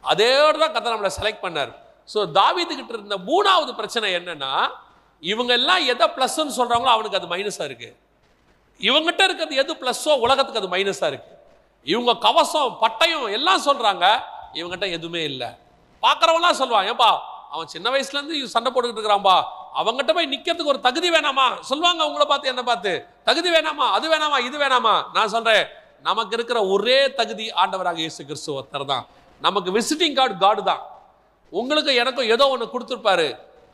அதோடு தான் கர்த்தர் நம்மளை செலக்ட் பண்ணார். ஸோ தாவீதுகிட்ட இருந்த மூணாவது பிரச்சனை என்னன்னா, இவங்க எல்லாம் எதை ப்ளஸ்ன்னு சொல்கிறாங்களோ அவனுக்கு அது மைனஸாக இருக்குது. இவங்ககிட்ட இருக்கிறது எது ப்ளஸ்ஸோ உலகத்துக்கு அது மைனஸாக இருக்குது. இவங்க கவசம் பட்டயம் எல்லாம் சொல்கிறாங்க, இவங்ககிட்ட எதுவுமே இல்லை. பார்க்குறவங்களாம் சொல்லுவான், ஏப்பா அவன் சின்ன வயசுலேருந்து சண்டை போட்டுக்கிட்டு இருக்கிறான்பா, அவங்ககிட்ட போய் நிற்கிறதுக்கு ஒரு தகுதி வேணாமா சொல்லுவாங்க. அவங்கள பார்த்து என்ன பார்த்து, தகுதி வேணாமா, அது வேணாமா, இது வேணாமா. நான் சொல்கிறேன், நமக்கு இருக்கிற ஒரே தகுதி ஆண்டவராக இயேசு கிறிஸ்து ஒருத்தர் தான். நமக்கு விசிட்டிங் கார்டு காடு தான். உங்களுக்கு எனக்கும் ஏதோ ஒன்று கொடுத்துருப்பாரு,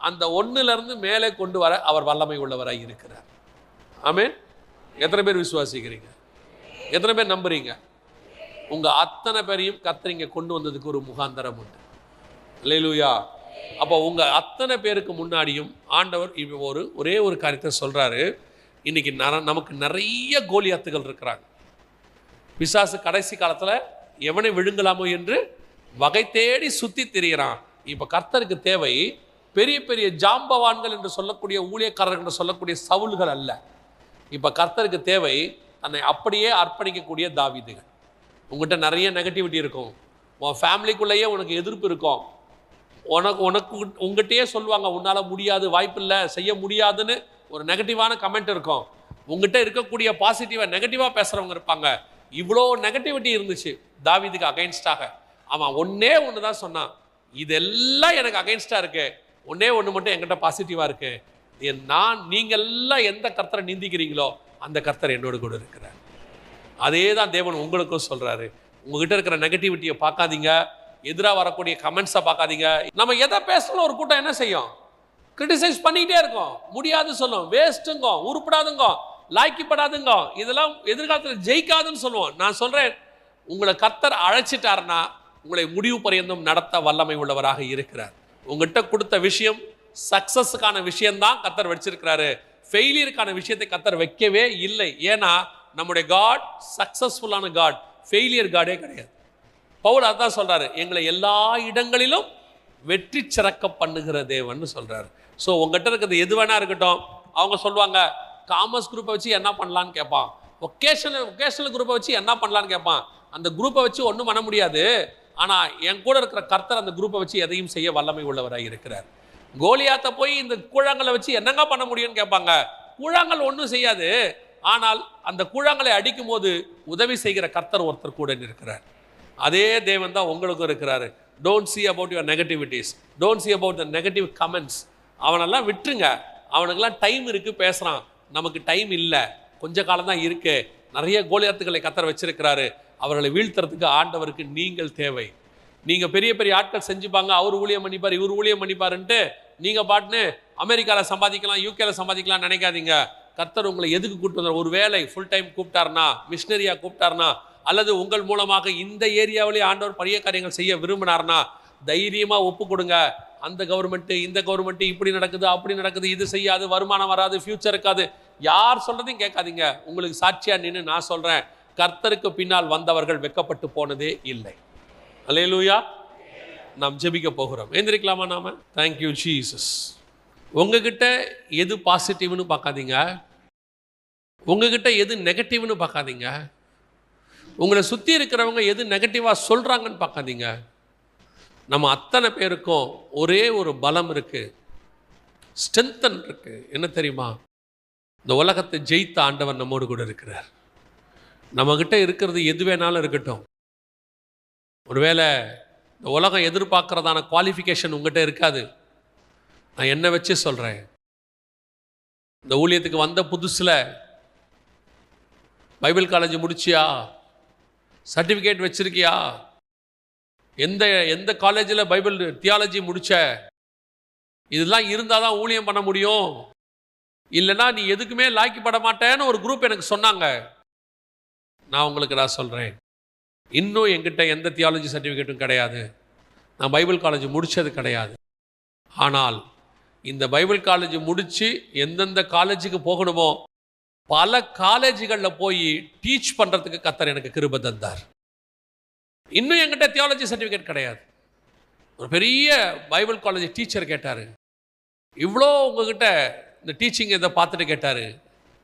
அந்த ஒன்றுலேருந்து மேலே கொண்டு வர அவர் வல்லமை உள்ளவராக இருக்கிறார். ஆமென். எத்தனை பேர் விசுவாசிக்கிறீங்க? எத்தனை பேர் நம்புறீங்க? உங்கள் அத்தனை பேரையும் கர்த்தர் இங்கே கொண்டு வந்ததுக்கு ஒரு முகாந்தரம் உண்டு. அல்லேலூயா. அப்போ உங்கள் அத்தனை பேருக்கு முன்னாடியும் ஆண்டவர் இப்போ ஒரே ஒரு காரியத்தை சொல்கிறாரு. இன்றைக்கி நமக்கு நிறைய கோலியாத்துகள் இருக்கிறாங்க. பிசாசு கடைசி காலத்தில் எவனை விழுங்கலாமோ என்று வகை தேடி சுற்றி திரிகிறான். இப்போ கர்த்தருக்கு தேவை பெரிய பெரிய ஜாம்பவான்கள் என்று சொல்லக்கூடிய ஊழியக்காரர்கள் என்று சொல்லக்கூடிய சவுல்கள் அல்ல. இப்போ கர்த்தருக்கு தேவை தன்னை அப்படியே அர்ப்பணிக்கக்கூடிய தாவீதுகள். உங்கள்கிட்ட நிறைய நெகட்டிவிட்டி இருக்கும், உன் ஃபேமிலிக்குள்ளேயே உனக்கு எதிர்ப்பு இருக்கும், உங்கள்கிட்டயே சொல்லுவாங்க உன்னால் முடியாது, வாய்ப்பில்லை, செய்ய முடியாதுன்னு ஒரு நெகட்டிவான கமெண்ட் இருக்கும். உங்கள்கிட்ட இருக்கக்கூடிய பாசிட்டிவாக நெகட்டிவாக பேசுகிறவங்க இருப்பாங்க. இவ்வளோ நெகட்டிவிட்டி இருந்துச்சு தாவீதுக்கு அகைன்ஸ்டாக. அவன் ஒன்றே ஒன்று தான் சொன்னான், இதெல்லாம் எனக்கு அகைன்ஸ்டாக இருக்கு, ஒன்றே ஒன்று மட்டும் என்கிட்ட பாசிட்டிவாக இருக்கு. நீங்கள் எல்லாம் எந்த கர்த்தரை நிந்திக்கிறீங்களோ அந்த கர்த்தர் என்னோடு கூட இருக்கிறார். அதே தான் தேவன் உங்களுக்கும் சொல்கிறாரு. உங்ககிட்ட இருக்கிற நெகட்டிவிட்டியை பார்க்காதீங்க, எதிராக வரக்கூடிய கமெண்ட்ஸை பார்க்காதீங்க. நம்ம எதை பேசணும் ஒரு கூட்டம் என்ன செய்யும்? கிரிட்டிசைஸ் பண்ணிக்கிட்டே இருக்கோம், முடியாது சொல்லும், வேஸ்ட்டுங்க, உருப்படாதுங்க, லாய்க்கப்படாதுங்க, இதெல்லாம் எதிர்காலத்தில் ஜெயிக்காதுன்னு சொல்லுவோம். நான் சொல்கிறேன், உங்களை கர்த்தர் அழைச்சிட்டாருன்னா உங்களை முடிவு பரியந்தம் நடத்த வல்லமை உள்ளவராக இருக்கிறார். உங்கள்கிட்ட கொடுத்த விஷயம் சக்ஸஸுக்கான விஷயம்தான் கர்த்தர் வச்சிருக்கிறாரு. ஃபெயிலியருக்கான விஷயத்தை கர்த்தர் வைக்கவே இல்லை. ஏன்னா நம்முடைய காட் சக்ஸஸ்ஃபுல்லான காட், ஃபெயிலியர் காடே கிடையாது. பவுல் அதான் சொல்கிறாரு, எங்களை எல்லா இடங்களிலும் வெற்றி சிறக்க பண்ணுகிற தேவன் சொல்கிறாரு. ஸோ உங்கள்கிட்ட இருக்கிறது எது வேணா இருக்கட்டும். அவங்க சொல்லுவாங்க காமர்ஸ் குரூப்பை வச்சு என்ன பண்ணலான்னு கேட்பான், ஒகேஷனல் குரூப்பை வச்சு என்ன பண்ணலான்னு கேட்பான். அந்த குரூப்பை வச்சு ஒன்றும் பண்ண முடியாது. ஆனால் என் கூட இருக்கிற கர்த்தர் அந்த குரூப்பை வச்சு எதையும் செய்ய வல்லமை உள்ளவராக இருக்கிறார். கோலியாத்தை போய் இந்த கூழாங்கலை வச்சு என்னங்க பண்ண முடியும்னு கேட்பாங்க. கூழாங்கல் ஒன்றும் செய்யாது. ஆனால் அந்த கூழாங்கலை அடிக்கும் போது உதவி செய்கிற கர்த்தர் ஒருத்தர் கூட இருக்கிறார். அதே தேவன் தான் உங்களுக்கும் இருக்கிறாரு. Don't see about your negativities, don't see about the negative comments. அவனெல்லாம் விட்டுருங்க. அவனுக்கெல்லாம் டைம் இருக்குது, பேசுகிறான். நமக்கு டைம் இல்லை, கொஞ்ச காலம் தான் இருக்குது. நிறைய கோலியாத்துக்களை கர்த்தர் வச்சிருக்கிறாரு. அவர்களை வீழ்த்துறதுக்கு ஆண்டவருக்கு நீங்கள் தேவை. நீங்கள் பெரிய பெரிய ஆட்கள் செஞ்சுப்பாங்க, அவர் ஊழியம் பண்ணிப்பார், இவர் ஊழியம் பண்ணிப்பாருன்ட்டு நீங்கள் பாட்டுன்னு அமெரிக்காவில் சம்பாதிக்கலாம், யூகேவில் சம்பாதிக்கலாம் நினைக்காதீங்க. கர்த்தர் உங்களை எதுக்கு கூப்பிட்டு வந்தார்? ஒரு வேலை ஃபுல் டைம் கூப்பிட்டாருனா, மிஷினரியாக கூப்பிட்டாருனா, அல்லது உங்கள் மூலமாக இந்த ஏரியாவிலே ஆண்டவர் பெரிய காரியங்கள் செய்ய விரும்பினார்னா தைரியமாக ஒப்பு கொடுங்க. அந்த கவர்மெண்ட்டு இந்த கவர்மெண்ட்டு இப்படி நடக்குது அப்படி நடக்குது, இது செய்யாது, வருமானம் வராது, ஃபியூச்சர் இருக்காது, யார் சொல்கிறதையும் கேட்காதீங்க. உங்களுக்கு சாட்சியாக நின்று நான் சொல்கிறேன், கர்த்தருக்கு பின்னால் வந்தவர்கள் வெட்கப்பட்டு போனதே இல்லை. அல்லேலூயா. நாம் ஜெபிக்க போகிறோம். எழுந்திரிக்கலாமா நாம? Thank you Jesus. உங்ககிட்ட எது பாசிட்டிவ்னு பார்க்காதீங்க, உங்ககிட்ட எது நெகட்டிவ்னு பார்க்காதீங்க, உங்களை சுற்றி இருக்கிறவங்க எது நெகட்டிவாக சொல்கிறாங்கன்னு பார்க்காதீங்க. நம்ம அத்தனை பேருக்கும் ஒரே ஒரு பலம் இருக்குது, ஸ்ட்ரென்தன் இருக்குது. என்ன தெரியுமா? இந்த உலகத்தை ஜெயித்த ஆண்டவர் நம்மோடு கூட இருக்கிறார். நம்மக்கிட்ட இருக்கிறது எது வேணாலும் இருக்கட்டும். ஒருவேளை இந்த உலகம் எதிர்பார்க்குறதான குவாலிஃபிகேஷன் உங்கள்கிட்ட இருக்காது. நான் என்ன வச்சு சொல்கிறேன், இந்த ஊழியத்துக்கு வந்த புதுசில் பைபிள் காலேஜ் முடிச்சியா, சர்டிஃபிகேட் வச்சுருக்கியா, எந்த காலேஜில் பைபிள் தியாலஜி முடித்த, இதெல்லாம் இருந்தால் தான் ஊழியம் பண்ண முடியும், இல்லைன்னா நீ எதுக்குமே லாய்க்கப்பட மாட்டேன்னு ஒரு குரூப் எனக்கு சொன்னாங்க. நான் சொல்கிறேன், இன்னும் என்கிட்ட எந்த தியாலஜி சர்டிஃபிகேட்டும் கிடையாது, நான் பைபிள் காலேஜ் முடித்தது கிடையாது. ஆனால் இந்த பைபிள் காலேஜ் முடித்து எந்தெந்த காலேஜுக்கு போகணுமோ பல காலேஜுகளில் போய் டீச் பண்ணுறதுக்கு கர்த்தர் எனக்கு கிருபை தந்தார். இன்னும் என்கிட்ட தியாலஜி சர்டிஃபிகேட் கிடையாது. ஒரு பெரிய பைபிள் காலேஜ் டீச்சர் கேட்டார், இவ்வளோ உங்ககிட்ட இந்த டீச்சிங் இதை பார்த்துட்டு கேட்டார்,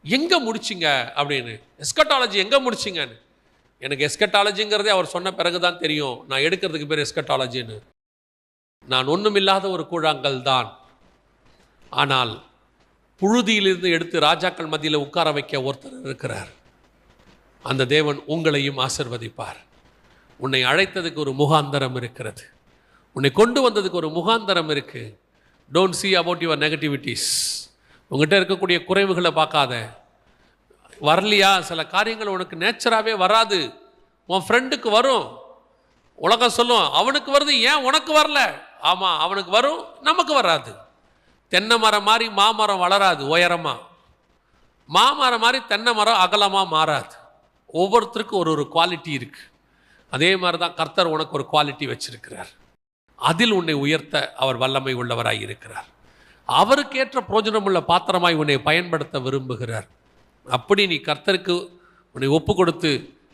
எங்கே முடிச்சிங்க அப்படின்னு, எஸ்கட்டாலஜி எங்கே முடிச்சிங்கன்னு. எனக்கு எஸ்கட்டாலஜிங்கிறதே அவர் சொன்ன பிறகு தான் தெரியும் நான் எடுக்கிறதுக்கு பேர் எஸ்கட்டாலஜின்னு. நான் ஒன்றுமில்லாத ஒரு கூழாங்கல் தான். ஆனால் புழுதியிலிருந்து எடுத்து ராஜாக்கள் மத்தியில் உட்கார வைக்க ஒருத்தர் இருக்கிறார். அந்த தேவன் உங்களையும் ஆசிர்வதிப்பார். உன்னை அழைத்ததுக்கு ஒரு முகாந்தரம் இருக்கிறது, உன்னை கொண்டு வந்ததுக்கு ஒரு முகாந்தரம் இருக்குது. Don't see about your negativities. உங்கள்கிட்ட இருக்கக்கூடிய குறைவுகளை பார்க்காத. வரலையா? சில காரியங்கள் உனக்கு நேச்சராகவே வராது, உன் ஃப்ரெண்டுக்கு வரும். உலகம் சொல்லும் அவனுக்கு வருது, ஏன் உனக்கு வரல? ஆமாம், அவனுக்கு வரும், நமக்கு வராது. தென்னை மரம் மாதிரி மாமரம் வளராது உயரமாக, மாமரம் மாதிரி தென்னை மரம் அகலமாக மாறாது. ஒவ்வொருத்தருக்கும் ஒரு குவாலிட்டி இருக்குது. அதே மாதிரி தான் கர்த்தர் உனக்கு ஒரு குவாலிட்டி வச்சிருக்கிறார். அதில் உன்னை உயர்த்த அவர் வல்லமை உள்ளவராய் இருக்கிறார். அவருக்கேற்ற பிரோஜனமுள்ள பாத்திரமாய் உன்னை பயன்படுத்த விரும்புகிறார். அப்படி நீ கர்த்தருக்கு உன்னை ஒப்பு கொடுத்து,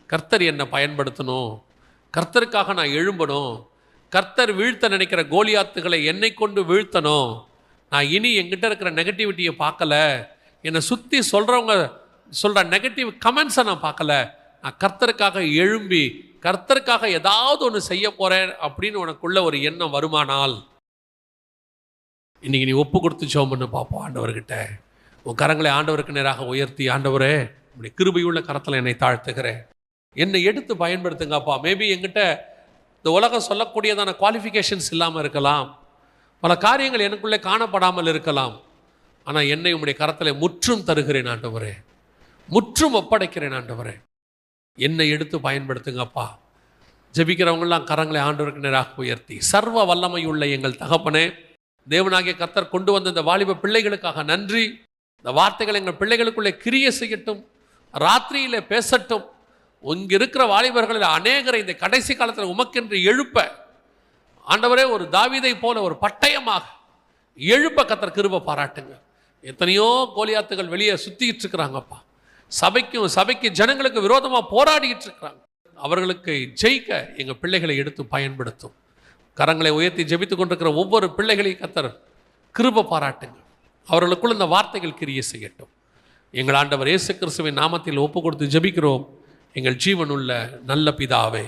கர்த்தர் என்னை பயன்படுத்தணும், கர்த்தருக்காக நான் எழும்பணும், கர்த்தர் வீழ்த்த நினைக்கிற கோலியாத்துகளை என்னை கொண்டு வீழ்த்தணும், நான் இனி என்கிட்ட இருக்கிற நெகட்டிவிட்டியை பார்க்கல, என்னை சுற்றி சொல்கிறவங்க சொல்கிற நெகட்டிவ் கமெண்ட்ஸை நான் பார்க்கல, நான் கர்த்தருக்காக எழும்பி கர்த்தருக்காக ஏதாவது ஒன்று செய்ய போகிறேன் அப்படின்னு உனக்குள்ள ஒரு எண்ணம் வருமானால், இன்றைக்கி நீ ஒப்பு கொடுத்து ஜெபம் பண்ணு பார்ப்போம். ஆண்டவர்கிட்ட உன் கரங்களை ஆண்டவருக்கு நேராக உயர்த்தி, ஆண்டவரே உடைய கிருபையுள்ள கரத்தில் என்னை தாழ்த்துகிறேன், என்னை எடுத்து பயன்படுத்துங்கப்பா. மேபி என்கிட்ட இந்த உலகம் சொல்லக்கூடியதான குவாலிஃபிகேஷன்ஸ் இல்லாமல் இருக்கலாம், பல காரியங்கள் எனக்குள்ளே காணப்படாமல் இருக்கலாம். ஆனால் என்னை உம்முடைய கரத்தில் முற்றும் தருகிறேன் ஆண்டவரே, முற்றும் ஒப்படைக்கிறேன் ஆண்டவரே, என்னை எடுத்து பயன்படுத்துங்கப்பா. ஜெபிக்கிறவங்களாம் கரங்களை ஆண்டவருக்கு நேராக உயர்த்தி, சர்வ வல்லமையுள்ள எங்கள் தகப்பனே, தேவனாகிய கர்த்தர் கொண்டு வந்த இந்த வாலிப பிள்ளைகளுக்காக நன்றி. இந்த வார்த்தைகள் எங்கள் பிள்ளைகளுக்குள்ளே கிரியை செய்யட்டும், ராத்திரியிலே பேசட்டும். இங்கே இருக்கிற வாலிபர்களில் அநேகரை இந்த கடைசி காலத்தில் உமக்கென்று எழுப்ப ஆண்டவரே, ஒரு தாவீதை போல ஒரு பட்டயமாக எழுப்ப கர்த்தர் கிருபை பாராட்டுங்க. எத்தனையோ கோலியாத்துகள் வெளியே சுற்றிக்கிட்டு இருக்கிறாங்கப்பா, சபைக்கு ஜனங்களுக்கு விரோதமாக போராடிக்கிட்டு இருக்கிறாங்க. அவர்களுக்கு ஜெயிக்க எங்கள் பிள்ளைகளை எடுத்து பயன்படுத்தும். கரங்களை உயர்த்தி ஜெபித்து கொண்டிருக்கிற ஒவ்வொரு பிள்ளைகளையும் கர்த்தர் கிருபை பாராட்டுங்க. அவர்களுக்குள் இந்த வார்த்தைகள் கிரியை செய்யட்டும். எங்கள் ஆண்டவர் இயேசு கிறிஸ்துவின் நாமத்தில் ஒப்பு கொடுத்து ஜெபிக்கிறோம் எங்கள் ஜீவனுள்ள நல்ல பிதாவே.